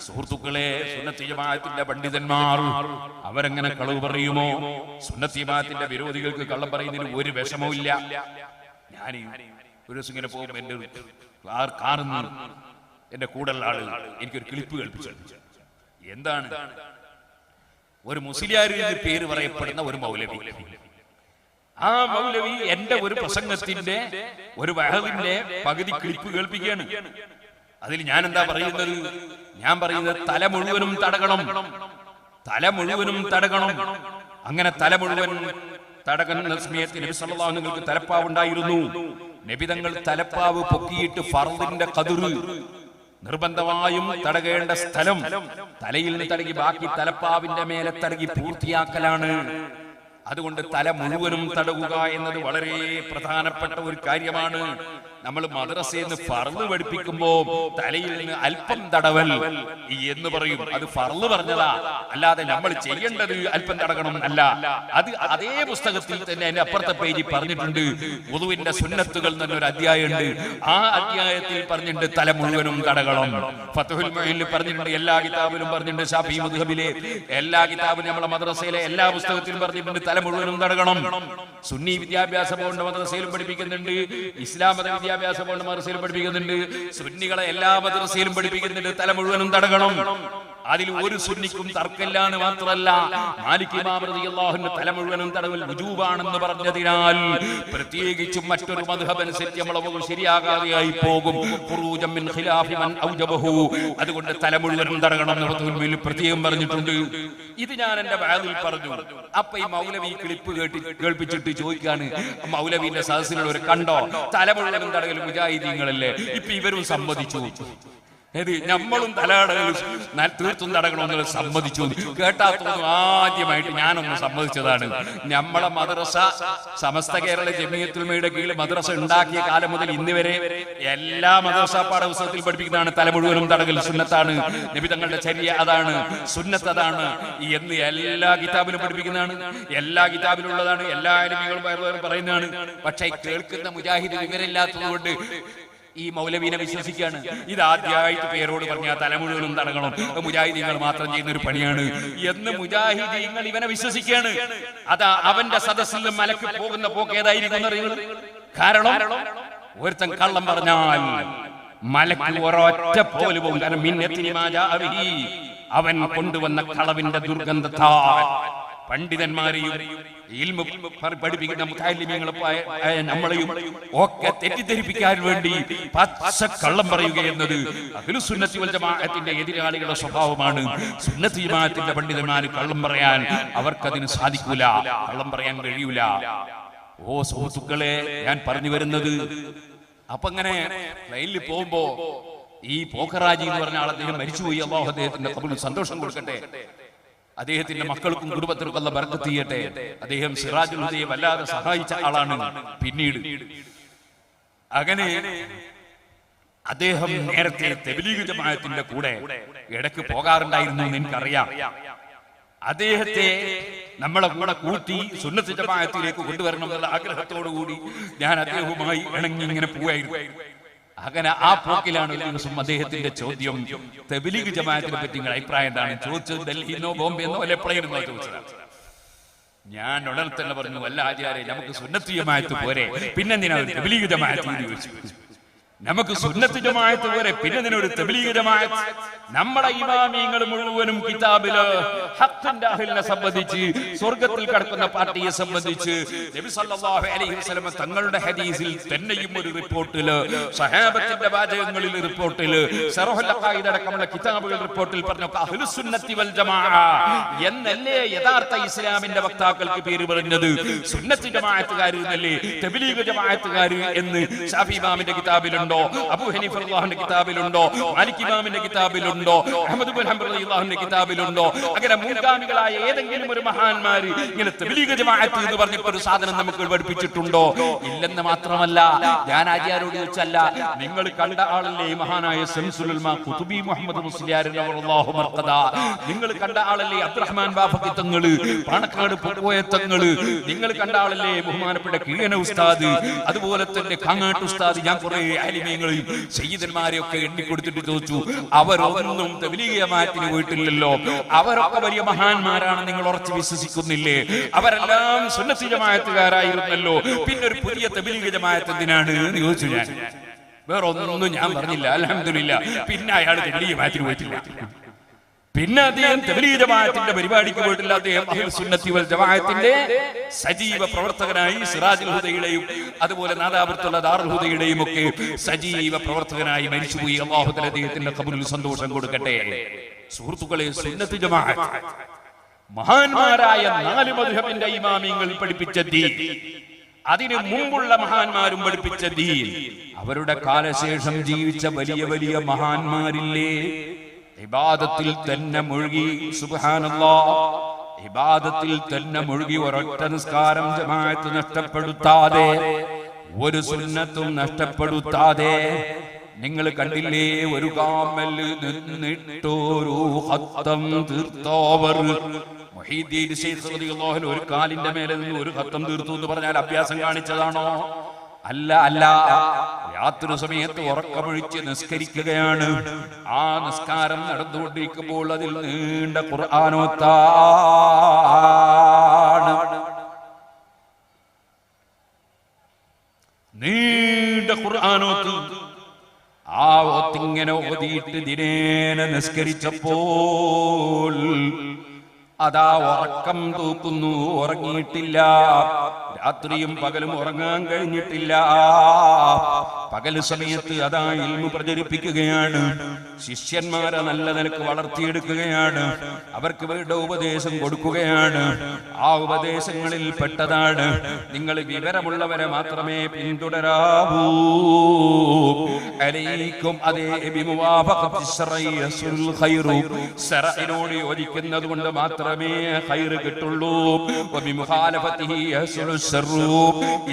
സുഹൃത്തുക്കളെ, സുന്നത്ത് ജമാഅത്തിന്റെ പണ്ഡിതന്മാർ അവരെങ്ങനെ കളവ് പറയുമോ? സുന്നത്ത് ജമാഅത്തിന്റെ വിരോധികൾക്ക് കള്ളം പറയുന്നതിന് ഒരു വിഷമവും ഇല്ല. ഞാൻ ഒരു ദിവസം ഇങ്ങനെ പോകുമ്പോൾ എന്റെ കാറിന്ന് എന്റെ കൂടെയുള്ള ആള് എനിക്കൊരു ക്ലിപ്പ് കേൾപ്പിച്ചു. എന്താണ്? ഒരു മുസ്ലിയാരിന്റെ പേര് പറയപ്പെടുന്ന ഒരു മൗലവി, ആ മൗലവി എന്റെ ഒരു പ്രസംഗത്തിന്റെ ഒരു വഹദിന്റെ പകുതി ക്ലിപ്പ് കേൾപ്പിക്കുകയാണ്. അതിൽ ഞാൻ എന്താ പറയുന്നത്? ഞാൻ പറയുന്നത് തല മുഴുവനും തടകണം, തല മുഴുവനും തടകണം. അങ്ങനെ തല മുഴുവൻ തടകുന്ന സമയത്ത് നബി സല്ലല്ലാഹു അലൈഹി വസല്ലം തലപ്പാവ് ഉണ്ടായിരുന്നു. നബി തങ്ങൾ തലപ്പാവ് പൊക്കിയിട്ട് ഫർദിന്റെ ഖദർ, നിർബന്ധമായും തടകേണ്ട സ്ഥലം തലയിൽ നിന്ന് തടകി ബാക്കി തലപ്പാവിന്റെ മേലെ തടകി പൂർത്തിയാക്കലാണ്. അതുകൊണ്ട് തല മുഴുവനും തടവുക എന്നത് വളരെ പ്രധാനപ്പെട്ട ഒരു കാര്യമാണ്. നമ്മൾ മദ്രസയിൽ നിന്ന് ഫർള് പഠിപ്പിക്കുമ്പോ തലയിൽ നിന്ന് അല്പം തടവൽ എന്ന് പറയും. അത് ഫർള് പറഞ്ഞതാ, അല്ലാതെ നമ്മൾ ചെയ്യേണ്ടത് അല്പം തടകണം അല്ല. അത് അതേ പുസ്തകത്തിൽ തന്നെ അതിന്റെ അപ്പുറത്തെ പേജിൽ പറഞ്ഞിട്ടുണ്ട്. വുദുവിന്റെ സുന്നത്തുകൾ എന്നൊരു അധ്യായമുണ്ട്. ആ അധ്യായത്തിൽ പറഞ്ഞിട്ടുണ്ട് തല മുഴുവനും തടകണം. ഫത്ഹുൽ മുഈനിൽ പറഞ്ഞിട്ടുണ്ട്, എല്ലാ കിതാബിലും പറഞ്ഞിട്ടുണ്ട്. ശാഫിഈ മദ്ഹബിലെ എല്ലാ കിതാബിലും നമ്മളെ മദ്രസയിലെ എല്ലാ പുസ്തകത്തിലും പറഞ്ഞിട്ടുണ്ട് തല മുഴുവനും തടകണം. സുന്നി വിദ്യാഭ്യാസ ബോർഡ് മദ്രസയിലും പഠിപ്പിക്കുന്നുണ്ട്, ഇസ്ലാം മത വിദ്യാഭ്യാസ ബോർഡ് മദ്രസയിലും പഠിപ്പിക്കുന്നുണ്ട്, സുന്നികളെ എല്ലാ മദ്രസയിലും പഠിപ്പിക്കുന്നുണ്ട് തല മുഴുവനും തടകണം. അതിൽ ഒരു സുന്നിക്കും തർക്കമില്ല എന്ന് മാത്രമല്ല, മാലിക് ഇമാം റളിയല്ലാഹു അൻഹു തല മുഴുവനും തടവൽ വുജൂബാണെന്ന് പറഞ്ഞതിനാൽ പ്രത്യേകിച്ചും മറ്റൊരു മദ്ഹബ് അനുസരിച്ച് നമ്മളെ ശരിയാകാതെയായി പോകും. ഖുറൂജൻ മിൻ ഖിലാഫി മൻ ഔജബഹു. അതുകൊണ്ട് തല മുഴുവനും തടകണം എന്ന് റസൂൽ പ്രത്യേകം പറഞ്ഞിട്ടുണ്ട്. ഇത് ഞാൻ എന്റെ വഅദിൽ പറഞ്ഞു. അപ്പൊ ഈ മൗലവി ക്ലിപ്പ് കേൾപ്പിച്ചിട്ട് ചോദിക്കാണ്, മൗലവിന്റെ സദസ്സിലുള്ളവർ കണ്ടോ തല മുഴുവനും തടകൽ മുജാഹിദീങ്ങളല്ലേ? ഇപ്പൊ ഇവരും സമ്മതിച്ചു. നമ്മളും തലകടകൾ തീർത്തും തടകണമെന്നുള്ളത് സമ്മതിച്ചു. കേട്ടാ തോന്നുന്നു ആദ്യമായിട്ട് ഞാനൊന്ന് സമ്മതിച്ചതാണ്. നമ്മളെ മദ്രസ സമസ്ത കേരള ജമിയത്തുൽ ഉലമയുടെ കീഴിൽ മദ്രസ ഉണ്ടാക്കിയ കാലം മുതൽ ഇന്ന് വരെ എല്ലാ മദ്രസ പാഠപുസ്തകത്തിൽ പഠിപ്പിക്കുന്നതാണ് തല മുഴുവനും തടകൽ സുന്നത്താണ്, നബി തങ്ങളുടെ ചര്യ അതാണ്, സുന്നത്ത് അതാണ് എന്ന് എല്ലാ കിതാബിലും പഠിപ്പിക്കുന്നതാണ്, എല്ലാ കിതാബിലുള്ളതാണ്, എല്ലാ അലിമികളും പറയുന്നതാണ്. പക്ഷെ കേൾക്കുന്ന മുജാഹിദ് വിവരമില്ലാത്തത് കൊണ്ട് ഈ മൗലവീനെ വിശ്വസിക്കുകയാണ്. ഇതാദ്യമായിട്ട് പേരോട് പറഞ്ഞാൽ തല മുഴുവനും തടങ്ങണം, മുജാഹിദീങ്ങൾ മാത്രം ചെയ്യുന്ന ഒരു പണിയാണ് എന്ന് മുജാഹിദീങ്ങൾ ഇവനെ വിശ്വസിക്കുകയാണ്. അതാ അവന്റെ സദസ്സിൽ മലക്ക് പോകുന്ന പോക്ക് ഏതായിരിക്കും അറിയുന്നത്? കാരണം ഒരുത്തൻ കള്ളം പറഞ്ഞാൽ മലക്ക് ഒരൊറ്റ പോലെ പോകും. കാരണം അവൻ കൊണ്ടുവന്ന കളവിന്റെ ദുർഗന്ധത്താൽ പണ്ഡിതന്മാരെയും പഠിപ്പിക്കുന്ന മുതഅല്ലിമീങ്ങളായ നമ്മളെയും ഒക്കെ തെറ്റിദ്ധരിപ്പിക്കാൻ വേണ്ടി പച്ചക്കള്ളം പറയുക എന്നത് അഹ്ലുസുന്നത്തി വൽ ജമാഅത്തിന്റെ എതിരാളികളുടെ സ്വഭാവമാണ്. സുന്നത്തി ജമാഅത്തിന്റെ പണ്ഡിതന്മാർ കള്ളം പറയാൻ അവർക്കതിന് സാധിക്കൂല, കള്ളം പറയാൻ കഴിയൂല. ഓ സുഹൃത്തുക്കളെ, ഞാൻ പറഞ്ഞു വരുന്നത്, അപ്പൊ അങ്ങനെ ട്രെയിനിൽ പോകുമ്പോ ഈ പോഖറാജി എന്ന് പറഞ്ഞ ആൾ അദ്ദേഹം മരിച്ചുപോയി. അല്ലാഹു അദ്ദേഹത്തിന്റെ ഖബറിൽ സന്തോഷം കൊടുക്കട്ടെ, അദ്ദേഹത്തിന്റെ മക്കൾക്കും കുടുംബത്തിനും അല്ലാഹു ബർക്കത്ത് ചെയ്യട്ടെ. അദ്ദേഹം സിറാജുൽ ഹുദയെ വല്ലാതെ സഹായിച്ച ആളാണ്. പിന്നീട് അങ്ങനെ അദ്ദേഹം നേരത്തെ തബ്ലീഗ് ജമാഅത്തിന്റെ കൂടെ ഇടയ്ക്ക് പോകാറുണ്ടായിരുന്നു എന്ന് എനിക്കറിയാം. അദ്ദേഹത്തെ നമ്മളെ കൂടെ കൂട്ടി സുന്നത്ത് ജമാഅത്തിലേക്ക് കൊണ്ടുവരണം എന്നുള്ള ആഗ്രഹത്തോടു കൂടി ഞാൻ അദ്ദേഹവുമായി ഇണങ്ങി ഇങ്ങനെ പോവായിരുന്നു. അങ്ങനെ ആ പോക്കിലാണ് ഒരു ദിവസം അദ്ദേഹത്തിന്റെ ചോദ്യം, തബ്ലീഗ് ജമാഅത്തിനെ പറ്റി നിങ്ങളുടെ അഭിപ്രായം എന്താണ് ചോദിച്ചത്. ഡൽഹിന്നോ ബോംബെന്നോ അല്ലെ എപ്പോഴെന്നോ ചോദിച്ചതാണ്. ഞാൻ ഉടനെ തന്നെ പറഞ്ഞു, അല്ല ആചാര്യ, നമുക്ക് സുന്നത്ത് ജമാഅത്ത് പോരെ, പിന്നെന്തിനാ തബ്ലീഗ് ജമാഅത്ത് എന്ന് ചോദിച്ചു. നമുക്ക് സുന്നത്ത് ജമാഅത്ത് പോരെ, പിന്നെ ഇതിനൊരു തബ്ലീഗ് ജമാഅത്ത്. നമ്മുടെ ഇമാമിയങ്ങൾ മുഴുവനും കിതാബില് ഹഖ്ഖിന്റെ അഹ്ലിനെ സംബന്ധിച്ച്, സ്വർഗ്ഗത്തിൽ കടക്കുന്ന പാർട്ടിയെ സംബന്ധിച്ച് നബി സല്ലല്ലാഹു അലൈഹി വസല്ലം തങ്ങളുടെ ഹദീസിൽ തന്നെയും ഒരു റിപ്പോർട്ടില്, സഹാബത്തിന്റെ വാചകങ്ങളിൽ റിപ്പോർട്ടില്, ശറഹുൽ അഖായിദ അടക്കമുള്ള കിതാബുകൾ റിപ്പോർട്ടിൽ പറഞ്ഞു അഹ്ലുസുന്നത്തി വൽ ജമാഅ എന്നല്ലേ യഥാർത്ഥ ഇസ്ലാമിന്റെ വക്താക്കൾക്ക് പേര് പറഞ്ഞത്. സുന്നത്ത് ജമാഅത്തുകാർ എന്നല്ലേ തബ്ലീഗ് ജമാഅത്തുകാർ എന്ന് ശാഫി ഇമാമിന്റെ കിതാബിലുണ്ട്, അബൂ ഹനീഫ റളിയല്ലാഹുവിന്റെ കിതാബിലുണ്ടോ, മാലിക് ഇമാമിന്റെ കിതാബിലുണ്ടോ, അഹ്മദ് ഇബ്നു ഹംബൽ റളിയല്ലാഹുവിന്റെ കിതാബിലുണ്ടോ? അങ്ങനെ മുൻഗാമികളായ ഏതെങ്കിലും ഒരു മഹാന്മാർ ഇങ്ങനെ തബ്ലീഗ് ജമാഅത്ത് എന്ന് പറഞ്ഞ ഒരു സാധനം നമുക്ക് പഠിപ്പിച്ചിട്ടുണ്ടോ? ഇല്ലെന്ന് മാത്രമല്ല, ഞാൻ ആചാര്യോട് ചോദിച്ചല്ല, നിങ്ങൾ കണ്ട ആളല്ലേ മഹാനായ ശംസുൽ ഉലമ ഖുതുബി മുഹമ്മദ് മുസ്ലിയാർ റളിയല്ലാഹു മർഖദ? നിങ്ങൾ കണ്ട ആളല്ലേ അബ്ദുറഹ്മാൻ ബാഫഖി തങ്ങൾ, പാണക്കാട് പോയ തങ്ങൾ? നിങ്ങൾ കണ്ട ആളല്ലേ ബഹുമാനപ്പെട്ട കീഴന ഉസ്താദ്, അതുപോലെ തന്നെ കാങ്ങാട്ട് ഉസ്താദ്? ഞാൻ കുറെ ആലിമീങ്ങളെയും സയ്യിദന്മാരെയൊക്കെ എണ്ണിക്കൊടുത്തിട്ട് ചോദിച്ചു, അവരൊന്നും തബ്ലീഗ് ജമാഅത്തിന് പോയിട്ടില്ലല്ലോ, അവരൊക്കെ വലിയ മഹാന്മാരാണ്, നിങ്ങൾ ഉറച്ചു വിശ്വസിക്കുന്നില്ലേ? അവരെല്ലാം സുന്നത്തി ജമാഅത്തുകാരായിരുന്നല്ലോ, പിന്നെ ഒരു പുതിയ തബ്ലീഗ് ജമാഅത്ത് എന്തിനാണ് എന്ന് ചോദിച്ചു. ഞാൻ വേറെ ഒന്നും ഞാൻ പറഞ്ഞില്ല, അൽഹംദുലില്ലാഹ്. പിന്നെ അയാൾ തബ്ലീഗ് ജമാഅത്തിന് പോയിട്ടില്ല, പിന്നെ അദ്ദേഹം തബ്ലീഗ് ജമാഅത്തിന്റെ പരിപാടിക്ക് പോയിട്ടില്ല. അദ്ദേഹം അഹ്ലുസുന്നത്തി വൽ ജമാഅത്തിന്റെ സജീവ പ്രവർത്തകനായി സിറാജുൽ ഹുദയുടെയും അതുപോലെ നാദാപുരത്തുള്ള ദാറുൽ ഹുദയുടെയും ഒക്കെ സജീവ പ്രവർത്തകനായി മരിച്ചുപോയി. അല്ലാഹു തആല അദ്ദേഹത്തിന്റെ ഖബറിൽ സന്തോഷം കൊടുക്കട്ടെ. സുഹൃത്തുക്കളെ, സുന്നത്ത് ജമാഅത്ത് മഹാന്മാരായ 4 മദ്ഹബിന്റെ ഇമാമിങ്ങൾ പഠിപ്പിച്ച ദീൻ, അതിനു മുമ്പുള്ള മഹാന്മാരും പഠിപ്പിച്ച ദീൻ, അവരുടെ കാലശേഷം ജീവിച്ച വലിയ വലിയ മഹാന്മാരില്ലേ, ഇബാദത്തിൽ തന്നെ മുഴുകി, സുബ്ഹാനല്ലാഹ്, ഇബാദത്തിൽ തന്നെ മുഴുകി ഒരൊറ്റ നിസ്കാരം ജമാഅത്ത് നഷ്ടപ്പെടുത്താതെ, ഒരു സുന്നത്തും നഷ്ടപ്പെടുത്താതെ, നിങ്ങൾ കണ്ടില്ലേ ഒരു കാമൽ നിന്നിട്ടൊരു ഖത്തം തീർത്തോവർ. മുഹീദ്ദീൻ ശൈഖ് റളിയല്ലാഹു അൻഹു ഒരു കാലിന്റെ മേലെ നിന്ന് ഒരു ഖത്തം തീർത്തു എന്ന് പറഞ്ഞാൽ അഭ്യാസം കാണിച്ചതാണോ? അല്ല, അല്ല. രാത്രി സമയത്ത് ഉറക്കമൊഴിച്ച് നിസ്കരിക്കുകയാണ്. ആ നിസ്കാരം നടന്നുകൊണ്ടിരിക്കുമ്പോൾ അതിൽ നീണ്ട ഖുർആനോത്താണ്, നീണ്ട ഖുർആനോത്ത്. ആ ആ ഓത്തിങ്ങനെ ഓതിയിട്ട് ദിനേന നിസ്കരിച്ചപ്പോൾ അതാ ഉറക്കം തൂക്കുന്നു, ഉറങ്ങിയിട്ടില്ല. രാത്രിയും പകലും ഉറങ്ങാൻ കഴിഞ്ഞിട്ടില്ല. പകൽ സമയത്ത് അതാ ഇൽമു പ്രചരിപ്പിക്കുകയാണ്, ശിഷ്യന്മാരെ നല്ല നിലക്ക് വളർത്തിയെടുക്കുകയാണ്, അവർക്ക് വേണ്ട ഉപദേശം കൊടുക്കുകയാണ്. ആ ഉപദേശങ്ങളിൽ പെട്ടതാണ് നിങ്ങൾ വിവരമുള്ളവരെ മാത്രമേ പിന്തുടരാവൂ. അലൈക്കും അതേ ശറഇനോട് യോജിക്കുന്നത് കൊണ്ട് മാത്രമേ ഖൈർ കിട്ടുള്ളൂ.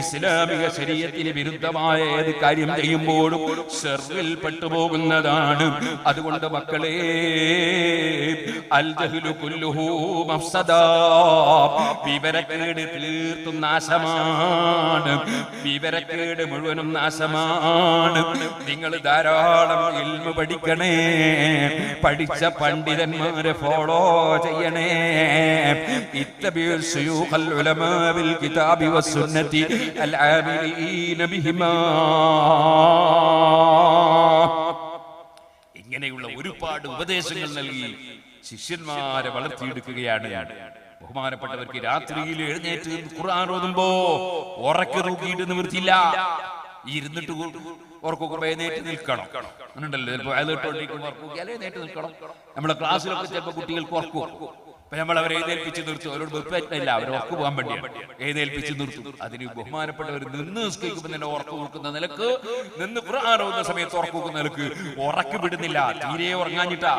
ഇസ്ലാമിക ശരീഅത്തിന് വിരുദ്ധമായ ഏത് കാര്യം ചെയ്യുമ്പോഴും ഷർറിൽ പെട്ടുപോകുന്നതാണ്. അതുകൊണ്ട് മക്കളെ, അൽ ജഹ്ലു കുല്ലുഹു മഫ്സദ, വിവരക്കേട് തീർത്തും നാശമാണ്, വിവരക്കേട് മുഴുവനും നാശമാണ്. നിങ്ങൾ ധാരാളം ഇൽമു പഠിക്കണേ, പഠിച്ച പണ്ഡിതന്മാരെ ഫോളോ ചെയ്യണേ. ഇത്തബിഉ ശുയൂഖൽ ഉലമാ ബിൽ കിതാബി വസ്സുന്നതി അൽ ആമിലീന ബിഹിമാ. ഇങ്ങനെയുള്ള ഒരുപാട് ഉപദേശങ്ങൾ നൽകി ശിഷ്യന്മാരെ വളർത്തിയെടുക്കുകയാണ്. ബഹുമാനപ്പെട്ടവർക്ക് രാത്രിയിൽ എഴുന്നേറ്റ് ഖുർആൻ ഓതുമ്പോ ഉറക്കെ തൂക്കിയിട്ട് നിവൃത്തിയില്ല, ഇരുന്നിട്ട് ഉറക്കൊക്കെ എഴുന്നേറ്റ് നിൽക്കണം. അങ്ങനെയുണ്ടല്ലോ, ചിലപ്പോൾ എഴുന്നേറ്റ് നിൽക്കണം. നമ്മളെ ക്ലാസ്സിലൊക്കെ ചിലപ്പോൾ കുട്ടികൾക്ക് ഉറക്കും. അപ്പൊ നമ്മൾ അവരെ എഴുന്നേൽപ്പിച്ച് നിർത്തും, അവരോട് വെപ്പറ്റില്ല, അവരെ ഉറക്കു പോകാൻ വേണ്ടിയാണ് എഴുന്നേൽപ്പിച്ച് നിർത്തും. അതിന് ബഹുമാനപ്പെട്ടവർ നിന്ന് നിസ്കരിക്കുമ്പോൾ തന്നെ ഉറക്കു കൊടുക്കുന്ന നിലക്ക്, നിന്ന് ഖുർആൻ ഓതുന്ന സമയത്ത് ഉറക്കു കൊടുക്കുന്ന നിലക്ക് ഉറക്ക് വിടുന്നില്ല, തീരെ ഉറങ്ങാഞ്ഞിട്ടാ.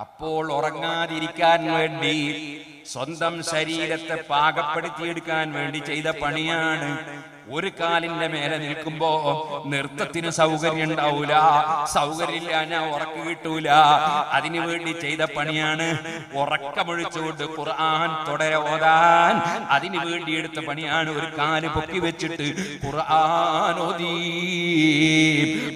അപ്പോൾ ഉറങ്ങാതിരിക്കാൻ വേണ്ടി സ്വന്തം ശരീരത്തെ പാകപ്പെടുത്തിയെടുക്കാൻ വേണ്ടി ചെയ്ത പണിയാണ്. ഒരു കാലിന്റെ മേലെ നിൽക്കുമ്പോ നൃത്തത്തിന് സൗകര്യം ഉണ്ടാവൂല, സൗകര്യമില്ല, ഞാൻ ഉറക്ക് കിട്ടൂല. അതിനു വേണ്ടി ചെയ്ത പണിയാണ്. ഉറക്കമൊഴിച്ചുകൊണ്ട് ഖുർആൻ തുടരെ ഓതാൻ അതിനു വേണ്ടി എടുത്ത പണിയാണ്. ഒരു കാല് പൊക്കി വെച്ചിട്ട് ഖുർആൻ ഓതി.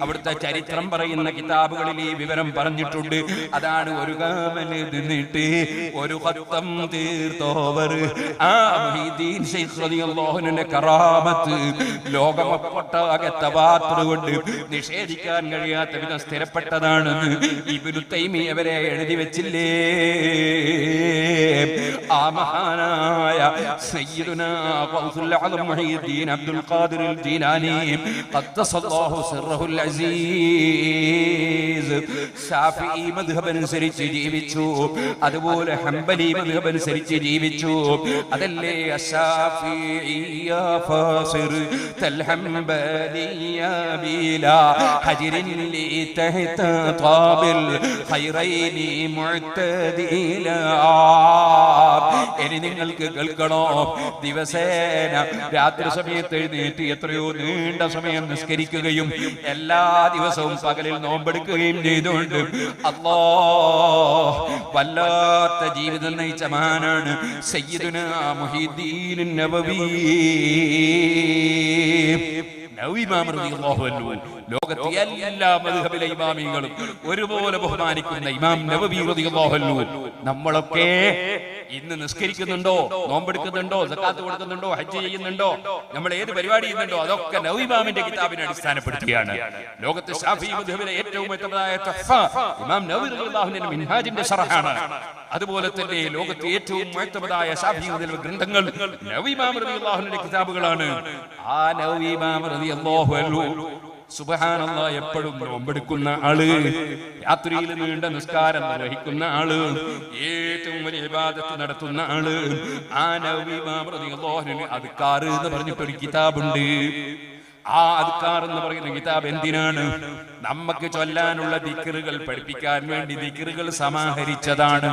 അവിടുത്തെ ചരിത്രം പറയുന്ന കിതാബുകളിൽ ഈ വിവരം പറഞ്ഞിട്ടുണ്ട്. അതാണ് ഒരു കാമല് നിന്നിട്ട് ഒരു ഖത്തം തീർത്തോവർ ആ മുഹീദ്ദീൻ ശൈഖ് റളിയല്ലാഹു അൻഹുവിന്റെ കറാമത്ത് ലോകമൊട്ടാകെ തവാത്തുർ കൊണ്ട് നിഷേധിക്കാൻ കഴിയാത്ത വിധം സ്ഥിരപ്പെട്ടതാണെന്ന് ഇബ്നു തൈമിയ്യ വരെ എഴുതി വെച്ചില്ലേ. ആ മഹാനായ സയ്യിദുനാ ഖൗസുൽ അഅ്ലം മുഹീദ്ദീൻ അബ്ദുൽ ഖാദിർ അൽ ജീലാനി ഖദ്ദസല്ലാഹു സിർറഹുൽ അസീസ് ശാഫിഈ മദ്ഹബ് അനുസരിച്ച് ജീവിച്ചു, അതുപോലെ ഹംബലി മദ്ഹബ് അനുസരിച്ച് ജീവിച്ചു. അതല്ലേ അശാഫിഈയ ഫാസിർ തൽഹംബലിയ ബിലാ ഹജ്റിൻ ലി തഹത ത്വാബിൽ ഖൈറൈനി മുഅ്തദില. ഇനി നിങ്ങൾക്ക് കേൾക്കണോ, ദിവസേന രാത്രി സമയത്ത് എഴുന്നേറ്റ് എത്രയോ നീണ്ട സമയം നിസ്കരിക്കുകയും എല്ലാ ദിവസവും പകലിൽ നോമ്പെടുക്കുകയും ചെയ്തുകൊണ്ട് അല്ലാഹ് വല്ലാത്ത ജീവിതം നയിച്ച മഹാനാണ് സയ്യിദുനാ മുഹീദ്ദീൻ നബവി. ലോകത്തെ എല്ലാ മദ്ഹബിലെ ഇമാമികളും ഒരുപോലെ ബഹുമാനിക്കുന്ന ഇമാം നബവി റളിയല്ലാഹു അൻഹു. നമ്മളൊക്കെ ഇന്ന് നിസ്കരിക്കുന്നുണ്ടോ, നോമ്പെടുക്കുന്നുണ്ടോ, സക്കാത്ത് കൊടുക്കുന്നുണ്ടോ, ഹജ്ജ് ചെയ്യുന്നുണ്ടോ, നമ്മൾ ഏത് പരിപാടി ചെയ്യുന്നുണ്ടോ, അതൊക്കെ നബവി ഇമാമിന്റെ കിതാബിനെ അടിസ്ഥാനപ്പെടുത്തിയാണ്. ലോകത്തെ ശാഫിഈ മദ്ഹബിലെ ഏറ്റവും ഉത്തമമായ തുഹ്ഫ ഇമാം നബവി റളിയല്ലാഹു അൻഹു മിൻഹാജിന്റെ ശറഹാണ്. അതുപോലെ തന്നെ ലോകത്തെ ഏറ്റവും ഉത്തമമായ ശാഫിഈ മദ്ഹബിലെ ഗ്രന്ഥങ്ങൾ നബവി ഇമാം റളിയല്ലാഹു അൻഹുവിന്റെ കിതാബുകളാണ്. ആ നബവി ഇമാം റളിയല്ലാഹു അൻഹു സുബ്ഹാനല്ലാഹ് എപ്പോഴും നോമ്പെടുക്കുന്ന ആള്, രാത്രിയിൽ നീണ്ട നിസ്കാരം നിർവഹിക്കുന്ന ആള്, ഏറ്റവും വലിയ ഇബാദത്ത് നടത്തുന്ന ആള്. ആ നബവി ഇമാം റളിയല്ലാഹു അൻഹു അദ്കാർ എന്ന് പറഞ്ഞിട്ടൊരു കിതാബുണ്ട്. ആ അദ്കാർ എന്ന് പറയുന്ന കിതാബ് എന്തിനാണ്? നമുക്ക് ചൊല്ലാനുള്ള ദിക്റുകൾ പഠിപ്പിക്കാൻ വേണ്ടി ദിക്റുകൾ സമാഹരിച്ചതാണ്.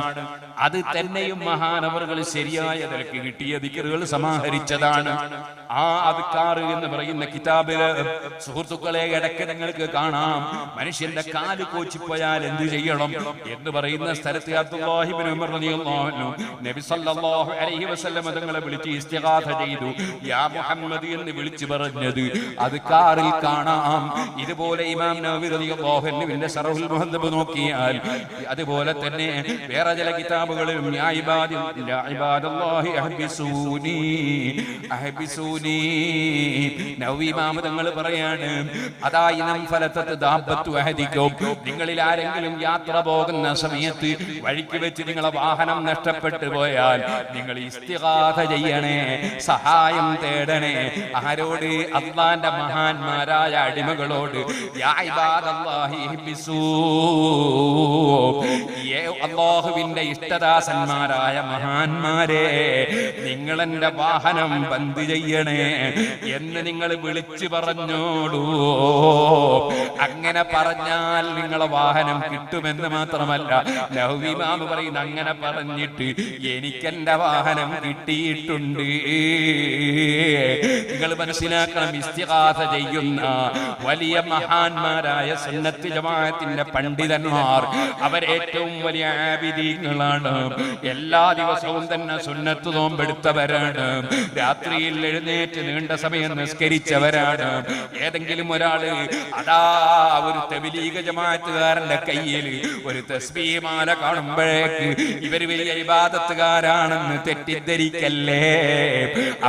അത് തന്നെയും മഹാനവറുകൾ ശരിയായ നിലക്ക് കിട്ടിയ ദിക്റുകൾ സമാഹരിച്ചതാണ്. ആ അദ്കാർ എന്ന് പറയുന്ന കിതാബില് സുഹൃത്തുക്കളെ ഇടയ്ക്ക് നിങ്ങൾക്ക് കാണാം, മനുഷ്യന്റെ കാല് കോച്ചിപ്പോയാൽ എന്ത് ചെയ്യണം എന്ന് പറയുന്ന സ്ഥലത്ത് അബ്ദുല്ലാഹി ഇബ്നു ഉമർ റളിയല്ലാഹു അൻഹു നബി സല്ലല്ലാഹു അലൈഹി വസല്ലം തങ്ങളെ വിളിച്ച് ഇസ്തിഗാഥ ചെയ്തു. യാ മുഹമ്മദ് എന്ന് വിളിച്ചു പറഞ്ഞത് അദ്കാറിൽ കാണാം. ഇതുപോലെ ഇമാം നബവി നവവി റളിയല്ലാഹു അൻഹുവിന്റെ ശറഹുൽ മുഹദ്ദബ് നോക്കിയാൽ അതുപോലെ തന്നെ വേറെ ചില കിതാബുകളിലും യാ ഇബാദല്ലാഹി അഹ്ബിസൂനി നവവി ഇമാം തങ്ങൾ പറയാണ് അതാ ഇനം ഫലതത് ദാബത്തു അഹദിക്കും നിങ്ങളിൽ ആരെങ്കിലും യാത്ര പോകുന്ന സമയത്ത് വഴിക്ക് വെച്ച് നിങ്ങളെ വാഹനം നഷ്ടപ്പെട്ടു പോയാൽ നിങ്ങൾ ഇസ്തിഗാഥ ചെയ്യണേ, സഹായം തേടണേ. ആരോട്? അല്ലാഹുവിന്റെ മഹാന്മാരായ അടിമകളോട്. യാ ഇബാദല്ലാഹി ഇഹ്ബിസൂ, അല്ലാഹുവിന്റെ ഇഷ്ടദാസന്മാരായ മഹാന്മാരെ നിങ്ങൾ എന്റെ വാഹനം ബന്ദ് ചെയ്യണേ എന്ന് നിങ്ങൾ വിളിച്ചു പറഞ്ഞോളൂ. അങ്ങനെ പറഞ്ഞാൽ നിങ്ങളെ വാഹനം കിട്ടുമെന്ന് മാത്രമല്ല, നവവി ഇമാം പറയുന്നു അങ്ങനെ പറഞ്ഞിട്ട് എനിക്കെന്റെ വാഹനം കിട്ടിയിട്ടുണ്ട്. നിങ്ങൾ മനസ്സിലാക്കണം, ഇസ്തിഗാഥ ചെയ്യുന്ന വലിയ മഹാന്മാരായ സുന്നത്ത് ജമാഅത്തിന്റെ പണ്ഡിതന്മാർ അവരേറ്റവും വലിയ ആബിദീങ്ങളാണ്. എല്ലാ ദിവസവും തന്നെ സുന്നത്ത് നോമ്പെടുത്തവരാണ്. രാത്രിയിൽ എഴുന്നേറ്റ് നീണ്ട സമയം നിസ്കരിച്ചവരാണ്. ഏതെങ്കിലും ഒരാള് അതാ ഒരു തബ്ലീഗ് ജമാഅത്തുകാരന്റെ കയ്യിൽ ഒരു തസ്ബീഹ് മാല കാണുമ്പോഴേക്ക് ഇവര് വലിയ ഇബാദത്തുകാരാണെന്ന് തെറ്റിദ്ധരിക്കല്ലേ.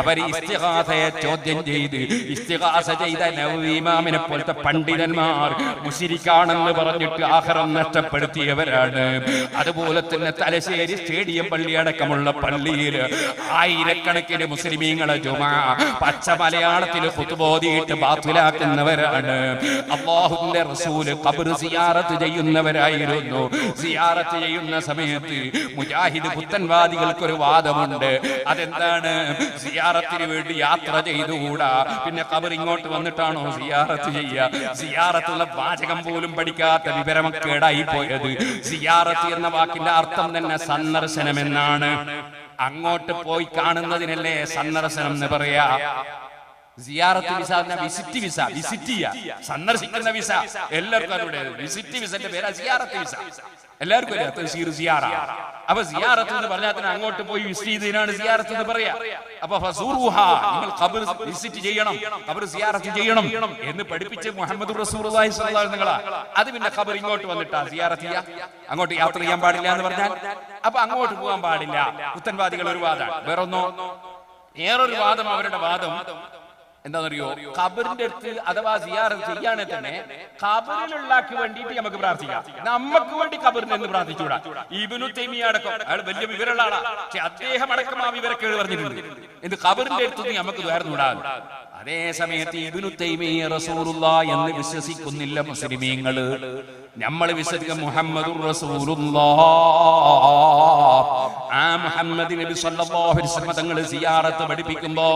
അവർ ഇസ്തിഗാഥയെ ചോദ്യം ചെയ്ത് ഇസ്തിഗാസ ചെയ്ത നവവി ഇമാമിനെ പോലത്തെ പണ്ഡിതന്മാർ മുശ്രിക്കാണെന്ന് പറഞ്ഞിട്ട് ആഖിറം നഷ്ടപ്പെടുത്തിയവരാണ്. അതുപോലെ തന്നെ തലശ്ശേരി സ്റ്റേഡിയം പള്ളി അടക്കമുള്ള പള്ളിയിൽ ആയിരക്കണക്കിന് മുസ്ലിമീങ്ങളെ ജുമാ പച്ച മലയാളത്തിൽ ഖുതുബ ഓതിയിട്ട് ബാത്തിലാക്കുന്നവരാണ്. അല്ലാഹുവിന്റെ റസൂൽ ഖബർ സിയാറത്ത് ചെയ്യുന്നവരായിരുന്നു. സിയാറത്ത് ചെയ്യുന്ന സമയത്ത് മുജാഹിദ് പുത്തൻവാദികൾക്ക് ഒരു വാദമുണ്ട്. അതെന്താണ്? സിയാറത്തിന് വേണ്ടി യാത്ര ചെയ്തുകൂടാ, പിന്നെ ഖബർ ഇങ്ങോട്ട് വന്നിട്ടാണോ സിയാറത്ത് ചെയ്യുക? സിയാറത്തുള്ള വാചകം പോലും പഠിക്കാത്ത വിവരമക്കേടായി പോയത്. സിയാറത്ത് എന്ന വാക്കിന്റെ അർത്ഥം തന്നെ സന്ദർശനം എന്നാണ്. അങ്ങോട്ട് പോയി കാണുന്നതിനല്ലേ സന്ദർശനം എന്ന് പറയാ. സിയാറത്ത് വിസ, വിസിറ്റ് വിസ, വിസിറ്റ് ചെയ്യുക, സന്ദർശിക്കുന്ന വിസ. എല്ലാവർക്കും അറിവിടെ വിസിറ്റ് വിസന്റെ പേരാ സിയാറത്ത് വിസ. എല്ലാവർക്കും അറിയാം സിയാറ. അപ്പൊ സിയാറത്ത് എന്ന് പറഞ്ഞാൽ അങ്ങോട്ട് പോയി വിസിറ്റ് ചെയ്തതിനാണ് സിയാറത്ത് എന്ന് പറയാ. അപ്പൊ ഫസൂറുഹാ, നിങ്ങൾ ഖബർ വിസിറ്റ് ചെയ്യണം, ഖബർ സിയാറത്ത് ചെയ്യണം എന്ന് പഠിപ്പിച്ച് മുഹമ്മദ് റസൂലുള്ളാഹി സ്വല്ലല്ലാഹു അലൈഹി വസല്ലം. അത് പിന്നെ ഖബർ ഇങ്ങോട്ട് വന്നിട്ടാ സിയാറത്ത് ചെയ്യാ. അങ്ങോട്ട് യാത്ര ചെയ്യാൻ പാടില്ല എന്ന് പറഞ്ഞാൽ അപ്പൊ അങ്ങോട്ട് പോകാൻ പാടില്ല. പുത്തൻവാദികൾ ഒരു വാദമാണ്. വേറൊരു വാദം, അവരുടെ വാദം എന്താണെന്നറിയോ? ഖബറിന്റെ അടുത്ത് അഥവാ സിയാറത്ത് ചെയ്യാനെ തന്നെ ഖബറിലുള്ളാക്ക് വേണ്ടിയിട്ട് നമുക്ക് പ്രാർത്ഥിക്കാം. നമുക്ക് വേണ്ടി ഖബറിന് എന്ന് പ്രാർത്ഥിച്ചൂടാ. ഇബ്നു തൈമിയ്യ അടക്കം, അയാൾ വലിയ വിവരമുള്ള ആളാണ്, പക്ഷെ അദ്ദേഹം അടക്കം ആ വിവരക്കേട് പറഞ്ഞിട്ടുണ്ട്. എന്ത് ഖബറിന്റെ അടുത്ത് നമുക്ക് വേർന്നൂടാ. അതേ സമയത്ത് ഇബ്നു തൈമിയ്യ റസൂലുള്ളാഹി എന്ന് വിശ്വസിക്കുന്നില്ല മുസ്ലിമീങ്ങള്. നമ്മൾ വിശ്വസിക്കുക മുഹമ്മദുർ റസൂലുള്ളാഹ്. ആ മുഹമ്മദ് നബി സല്ലല്ലാഹു അലൈഹി വസല്ലം തങ്ങൾ സിയാറത്ത് പഠിപ്പിക്കുമ്പോ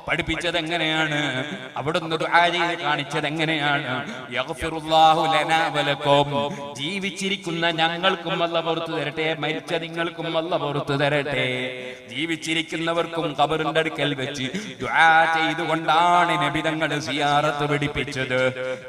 പഠിപ്പിച്ചത് എങ്ങനെയാണ്? അവിടുന്ന് ദുആ ചെയ്ത് കാണിച്ചത് എങ്ങനെയാണ്? യഗ്ഫിറുല്ലാഹു ലനാ വലക്കും, ജീവിച്ചിരിക്കുന്ന ഞങ്ങൾക്കും അല്ലാഹു പുറത്തു തരട്ടെ, മരിച്ച നിങ്ങൾക്കും അല്ലാഹു പുറത്തു തരട്ടെ. ജീവിച്ചിരിക്കുന്നവർക്കും ഖബറിന്റെ അടുക്കൽ വെച്ച് ദുആ ചെയ്തുകൊണ്ടാണ് നബി തങ്ങൾ സിയാറത്ത് പഠിപ്പിച്ചത്.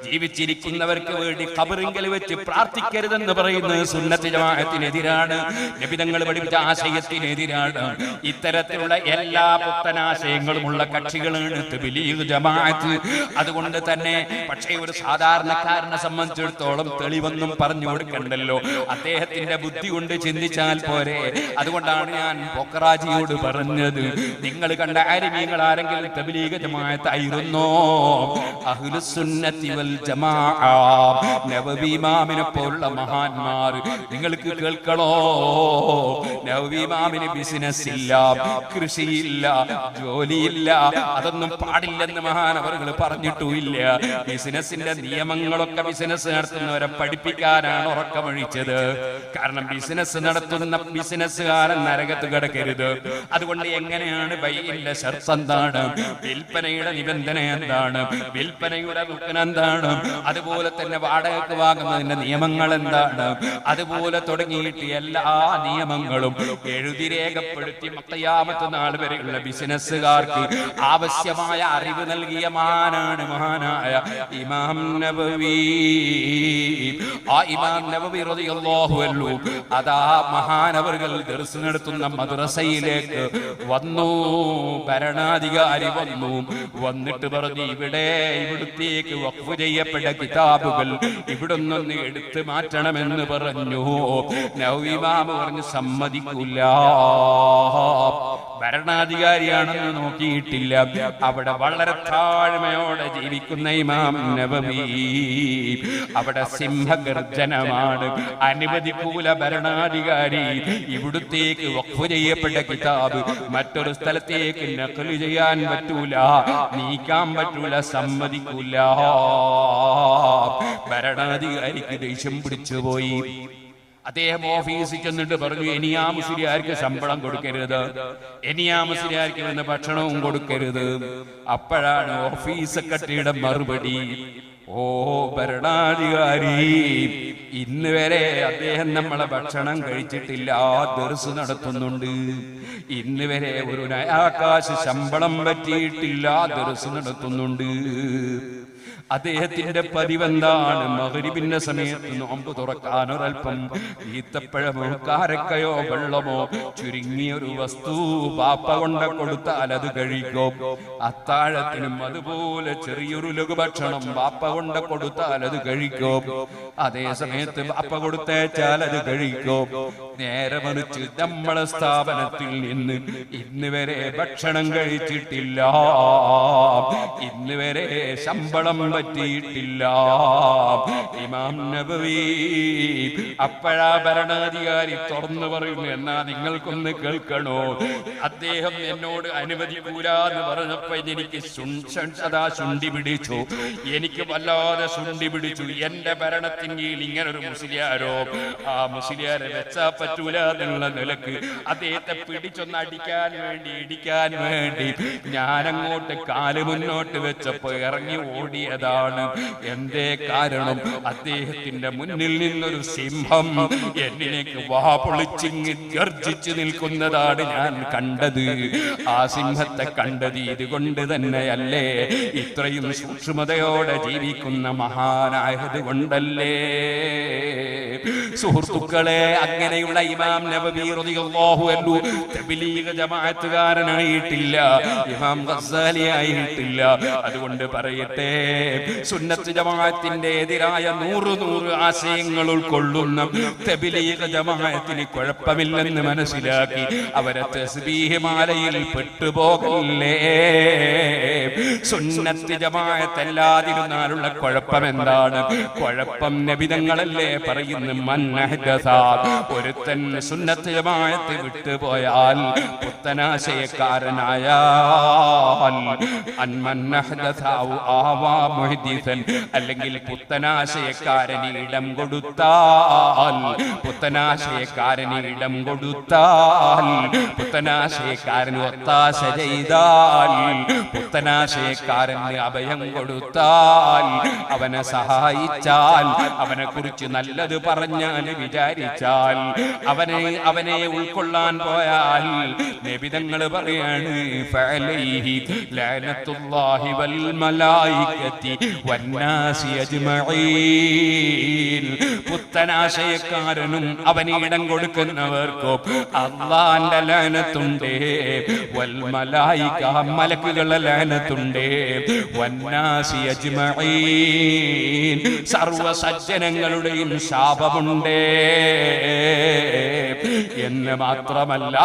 ജീവിച്ചിരിക്കുന്നവർക്ക് വേണ്ടി ഖബറിങ്കൽ വെച്ച് പ്രാർത്ഥിക്കരുതെന്ന് പറയുന്നത് സുന്നത്ത് ജമാഅത്തിനെതിരാണ്, നബി തങ്ങൾ പഠിപ്പിച്ച ആശയത്തിനെതിരാണ്. ഇത്തരത്തിലുള്ള എല്ലാ പുത്തനാശയങ്ങളുമുള്ള കക്ഷികളാണ് തബ്ലീഗ് ജമാഅത്ത്. അതുകൊണ്ട് തന്നെ പക്ഷേ ഒരു സാധാരണക്കാരനെ സംബന്ധിച്ചിടത്തോളം തെളിവൊന്നും പറഞ്ഞു കൊടുക്കണ്ടല്ലോ, അദ്ദേഹത്തിന്റെ ബുദ്ധി കൊണ്ട് ചിന്തിച്ചാൽ പോരെ. അതുകൊണ്ടാണ് ഞാൻ ബൊക്കറാജിയോട് പറഞ്ഞത്, നിങ്ങൾ കണ്ട ആലിമീങ്ങൾ ആരെങ്കിലും തബ്ലീഗ് ജമാഅത്ത് ആയിരുന്നോ? അഹ്ലുസ് സുന്നത്തി വൽ ജമാഅ, നവവി ഇമാമിനെ പോലുള്ള മഹാന്മാർ. നിങ്ങൾക്ക് കേൾക്കണോ? നവവി ഇമാമിന് ബിസിനസ് ഇല്ല, കൃഷിയില്ല, ജോലിയില്ല, അതൊന്നും പാടില്ലെന്ന് മഹാനവറുകൾ പറഞ്ഞിട്ടുമില്ല. ബിസിനസിന്റെ നിയമങ്ങളൊക്കെ ബിസിനസ് നടത്തുന്നവരെ പഠിപ്പിക്കാനാണ് ഉറക്കമൊഴിച്ചത്. കാരണം ബിസിനസ് നടത്തുന്ന ബിസിനസ്സുകാരൻ നരകത്ത് കിടക്കരുത്. അതുകൊണ്ട് എങ്ങനെയാണ് ബൈഇന്റെ ശർത്ത് എന്താണ്? വിൽപ്പനയുടെ നിബന്ധന എന്താണ്? വിൽപ്പനയുടെ റുക്ൻ എന്താണ്? അതുപോലെ തന്നെ വാടകയ്ക്ക് വാങ്ങുന്നതിന്റെ നിയമങ്ങൾ എന്താണ്? അതുപോലെ തുടങ്ങിയിട്ട് എല്ലാ നിയമങ്ങളും എഴുതി രേഖപ്പെടുത്തി ഖിയാമത്ത് നാൾ വരെയുള്ള ബിസിനസ്സുകാർക്ക് ആവശ്യമായ അറിവ് നൽകിയ മഹാനായ ഇമാം നബവി. ആ ഇമാം നബവി റളിയല്ലാഹു അൻഹു അതാ മഹാനവറുകൾ ദർസ് നടത്തുന്ന മദ്രസയിലേക്ക് വന്നു. ഭരണാധികാരി വന്നിട്ട് പറഞ്ഞു, ഇവിടത്തേക്ക് വഖഫ് ചെയ്യപ്പെട്ട കിതാബുകൾ ഇവിടുന്നൊന്ന് എടുത്തു മാറ്റണമെന്ന് പറഞ്ഞു. നബവി ഇമാം പറഞ്ഞു സമ്മതിക്കില്ല. ഭരണാധികാരിയാണെന്ന് നോക്കിയിട്ടില്ല. അവിടെ വളരെ താഴ്മയോടെ ജീവിക്കുന്ന ഇമാം നബവി അവിടെ സിംഹഗർജനമാണ്. അനുവദിക്കൂല ഭരണാധികാരി ഇവിടുത്തേക്ക് വഖഫ് ചെയ്യപ്പെട്ട കിതാബ് മറ്റൊരു സ്ഥലത്തേക്ക് നഖല് ചെയ്യാൻ പറ്റൂല, നീക്കാൻ പറ്റൂല, സമ്മതിക്കൂല. ഭരണാധികാരിക്ക് ദേഷ്യം പിടിച്ചുപോയി. അദ്ദേഹം ഓഫീസിൽ ചെന്നിട്ട് പറഞ്ഞു, ഇനി ആ മുസ്ലിയാർക്ക് ശമ്പളം കൊടുക്കരുത്, ഇനി ആ മുസ്ലിയാർക്ക് വന്ന ഭക്ഷണവും കൊടുക്കരുത്. അപ്പോഴാണ് ഓഫീസ് സെക്രട്ടറിയുടെ മറുപടി, ഓ ഭരണാധികാരി, ഇന്ന് വരെ അദ്ദേഹം നമ്മളെ ഭക്ഷണം കഴിച്ചിട്ടില്ല, ദർസ് നടത്തുന്നുണ്ട്. ഇന്ന് വരെ ഒരു നയാകാശ ശമ്പളം പറ്റിയിട്ടില്ല, ദർസ് നടത്തുന്നുണ്ട്. അദ്ദേഹത്തിന്റെ പതിവെന്താണ്? മഗ്രിബിന്റെ സമയത്ത് നോമ്പ് തുറക്കാൻ ഒരൽപ്പം ഈത്തപ്പഴമോ കാരക്കയോ വെള്ളമോ ചുരുങ്ങിയൊരു വസ്തു പാപ്പ കൊണ്ട കൊടുത്താൽ അത് കഴിക്കും. അത്താഴത്തിനും അതുപോലെ ചെറിയൊരു ലഘുഭക്ഷണം പാപ്പ കൊണ്ട കൊടുത്താൽ അത് കഴിക്കും. അതേ സമയത്ത് പാപ്പ കൊടുത്തേച്ചാൽ അത് കഴിക്കും. നേരെ മറിച്ച് നമ്മളെ സ്ഥാപനത്തിൽ നിന്ന് ഇന്ന് വരെ ഭക്ഷണം കഴിച്ചിട്ടില്ല, ഇന്ന് വരെ ശമ്പളം പറ്റിയിട്ടില്ല. ഇമാം നബവി അപ്പോഴാ ഭരണാധികാരി തുറന്നു പറയുന്നു, എന്നാ നിങ്ങൾക്കൊന്ന് കേൾക്കണോ? അദ്ദേഹം എന്നോട് അനുവദിക്കൂല എന്ന് പറഞ്ഞപ്പോ എനിക്ക് ശുണ്ടി പിടിച്ചു, എനിക്ക് വല്ലാതെ ശുണ്ടി പിടിച്ചു. എന്റെ ഭരണത്തിന് കീഴിൽ ഇങ്ങനൊരു മുസ്ലിയാരോ, ആ മുസ്ലിയാരെ വെച്ചാ പറ്റൂല എന്നുള്ള നിലക്ക് അദ്ദേഹത്തെ പിടിച്ചൊന്ന് ഇടിക്കാൻ വേണ്ടി ഞാനങ്ങോട്ട് കാല് മുന്നോട്ട് വെച്ചപ്പോ ഇറങ്ങി ഓടിയതാണ്. എന്തേ കാരണം? അദ്ദേഹത്തിന്റെ മുന്നിൽ നിന്നൊരു സിംഹം എന്നിലേക്ക് വാ പൊളിച്ചിങ്ങി ഗർജിച്ചു നിൽക്കുന്നതാണ് ഞാൻ കണ്ടത്. ആ സിംഹത്തെ കണ്ടത് ഇതുകൊണ്ട് തന്നെയല്ലേ? ഇത്രയും സൂക്ഷ്മതയോടെ ജീവിക്കുന്ന മഹാനായത് കൊണ്ടല്ലേ? സുഹൃത്തുക്കളെ, അങ്ങനെയുള്ള ഇമാം നബവി റളിയല്ലാഹു അൻഹു തബ്ലീഗ് ജമാഅത്തുകാരനായിട്ടില്ല, ഇമാം ഗസ്സാലി ആയിട്ടില്ല. അതുകൊണ്ട് പറയട്ടെ, സുന്നത്ത് ജമാഅത്തിന്റെ എതിരായ 100 ആശയങ്ങൾ ഉൾക്കൊള്ളുന്ന തബ്ലീഗ് ജമാഅത്തിന് കുഴപ്പമില്ലെന്ന് മനസ്സിലാക്കി അവരെ തസ്ബീഹ് മാലയിൽ പെട്ടുപോകല്ലേ. സുന്നത്ത് ജമാഅത്ത് അല്ലാതിരുന്നാലുള്ള കുഴപ്പം എന്താണ്? കുഴപ്പം നബിതങ്ങളല്ലേ പറയുന്നു, ഒരുത്തൻ സുന്നത്ത് ജമാഅത്ത് വിട്ടുപോയാൽ, പുത്തനാശയക്കാരനായാൽ, അല്ലെങ്കിൽ പുത്തനാശയക്കാരന് ഇടം കൊടുത്താൽ, പുത്തനാശയക്കാരന് ഒത്താശ ചെയ്താൽ, പുത്തനാശയക്കാരന് അഭയം കൊടുത്താൽ, അവനെ സഹായിച്ചാൽ, അവനെ കുറിച്ച് നല്ലത് പറഞ്ഞാൽ, വിചാരിച്ചാൽ, അവനെ ഉൾക്കൊള്ളാൻ പോയാൽ, നബിതങ്ങൾ പറയാണ്, ഫഅലൈഹി ലഅനത്തുല്ലാഹി വൽ മലായികതി വന്നാസി അജ്മഈൻ. പുത്തനാശയക്കാരനും അവന് ഇടം കൊടുക്കുന്നവർക്കും അല്ലാഹുവിന്റെ ലഅനത്തുണ്ട്, വൽ മലായിക മലക്കുകളുടെ ലഅനത്തുണ്ട്, വന്നാസി അജ്മഈൻ സർവ്വ സജ്ജനങ്ങളുടെയും ശാപമുണ്ട് എന്ന് മാത്രമല്ല,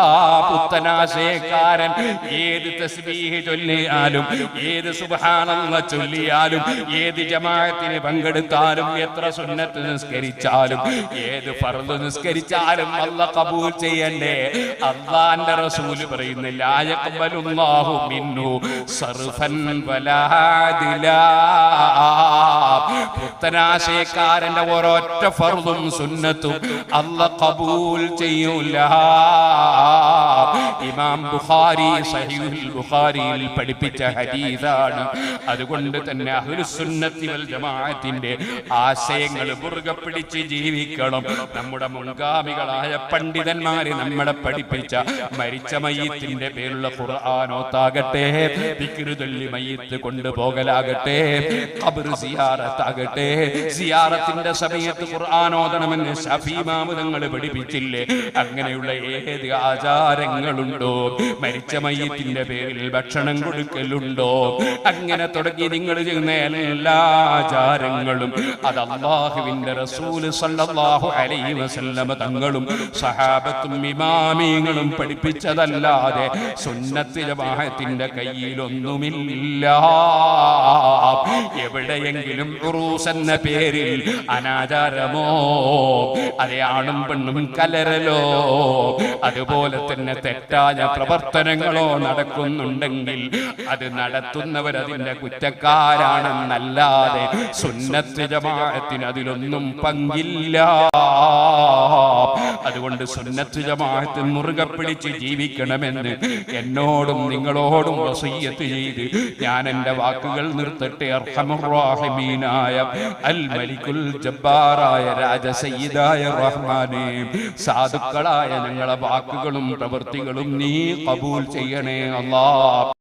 പുത്തനാശയക്കാരൻ ഏത് തസ്ബീഹ് ചൊല്ലിയാലും, ഏത് സുബ്ഹാനല്ലാഹ് ചൊല്ലിയാലും, ഏത് ജമാഅത്തിന് പങ്കെടുത്താലും, എത്ര സുന്നത്ത് നിസ്കരിച്ചാലും, ഏത് ഫർദ് നിസ്കരിച്ചാലും അല്ലാഹ് ഖബൂൽ ചെയ്യണ്ടേ? അല്ലാഹുവിന്റെ റസൂൽ പറയുന്നു, ലാ യഖ്ബലുല്ലാഹു മിൻഹു സർഫൻ വലാ അദ്ലാ. പുത്തനാശയക്കാരന്റെ ഒരൊറ്റ ഫർദും സുന്നത്തും അല്ലാഹ് ഖബൂൽ ചെയ്യൂല. ഇമാം ബുഖാരി സഹീഹുൽ ബുഖാരിയിൽ പഠിപ്പിച്ച ഹദീസാണ്. അതുകൊണ്ട് തന്നെ അഹ്ലുസുന്നത്തി വൽ ജമാഅത്തിന്റെ ആശയങ്ങൾ മുറുകെ പിടിച്ച് ജീവിക്കണം. നമ്മുടെ മുൻഗാമികളായ പണ്ഡിതന്മാരെ നമ്മളെ പഠിപ്പിച്ച മരിച്ച മയ്യിത്തിന്റെ പേരുള്ള ഖുർആനോത്താകട്ടെ, ദിക്റ് ചൊല്ലി മയ്യിത്ത് കൊണ്ടുപോകലാകട്ടെ, ഖബർ സിയാറത്താകട്ടെ, സിയാറത്തിന്റെ സമയത്ത് ഖുർആനോദണമെന്ന് ശഫീ ഇമാം തങ്ങൾ പഠിപ്പിച്ചില്ലേ? അങ്ങനെയുള്ള ഏത് ആചാരങ്ങളുണ്ടോ, മരിച്ച മയ്യിത്തിന്റെ പേരിൽ ഭക്ഷണം കൊടുക്കലുണ്ടോ, അങ്ങനെ തുടങ്ങി നിങ്ങൾ ചെയ്യുന്ന എല്ലാ ആചാരങ്ങളും അത് അല്ലാഹുവിന്റെ റസൂൽ സല്ലല്ലാഹു അലൈഹി വസല്ലം തങ്ങളും സഹാബത്തും ഇമാമീങ്ങളും പഠിപ്പിച്ചതല്ലാതെ സുന്നത്ത് ജമാഅത്തിന്റെ കയ്യിലൊന്നുമില്ല. എവിടെയെങ്കിലും ഉറൂസ് എന്ന പേരിൽ അനാചാരമോ, അതേ ആണും പെണ്ണും കലരലോ, അതുപോലെ തന്നെ തെറ്റായ പ്രവർത്തനങ്ങളോ നടക്കുന്നുണ്ടെങ്കിൽ അത് നടത്തുന്നവരതിന്റെ കുറ്റക്കാരാണെന്നല്ലാതെ സുന്നത്ത് ജമാഅത്തിന് അതിലൊന്നും പങ്കില്ല. അതുകൊണ്ട് സുന്നത്ത് ജമാഅത്ത് മുറുകെ പിടിച്ച് ജീവിക്കണമെന്ന് എന്നോടും നിങ്ങളോടും വസിയ്യത്ത് ചെയ്ത് ഞാൻ എൻ്റെ വാക്കുകൾ നിർത്തട്ടെ. അർഹമുർ റഹീമീനായ അൽ മലിക്കുൽ ജബ്ബാറായ രാജസയ്യിദായ റഹ്മാനേ, സാധുക്കളായ ഞങ്ങളെ വാക്കുകളും പ്രവൃത്തികളും നീ ഖബൂൽ ചെയ്യണേ അല്ലാഹ്.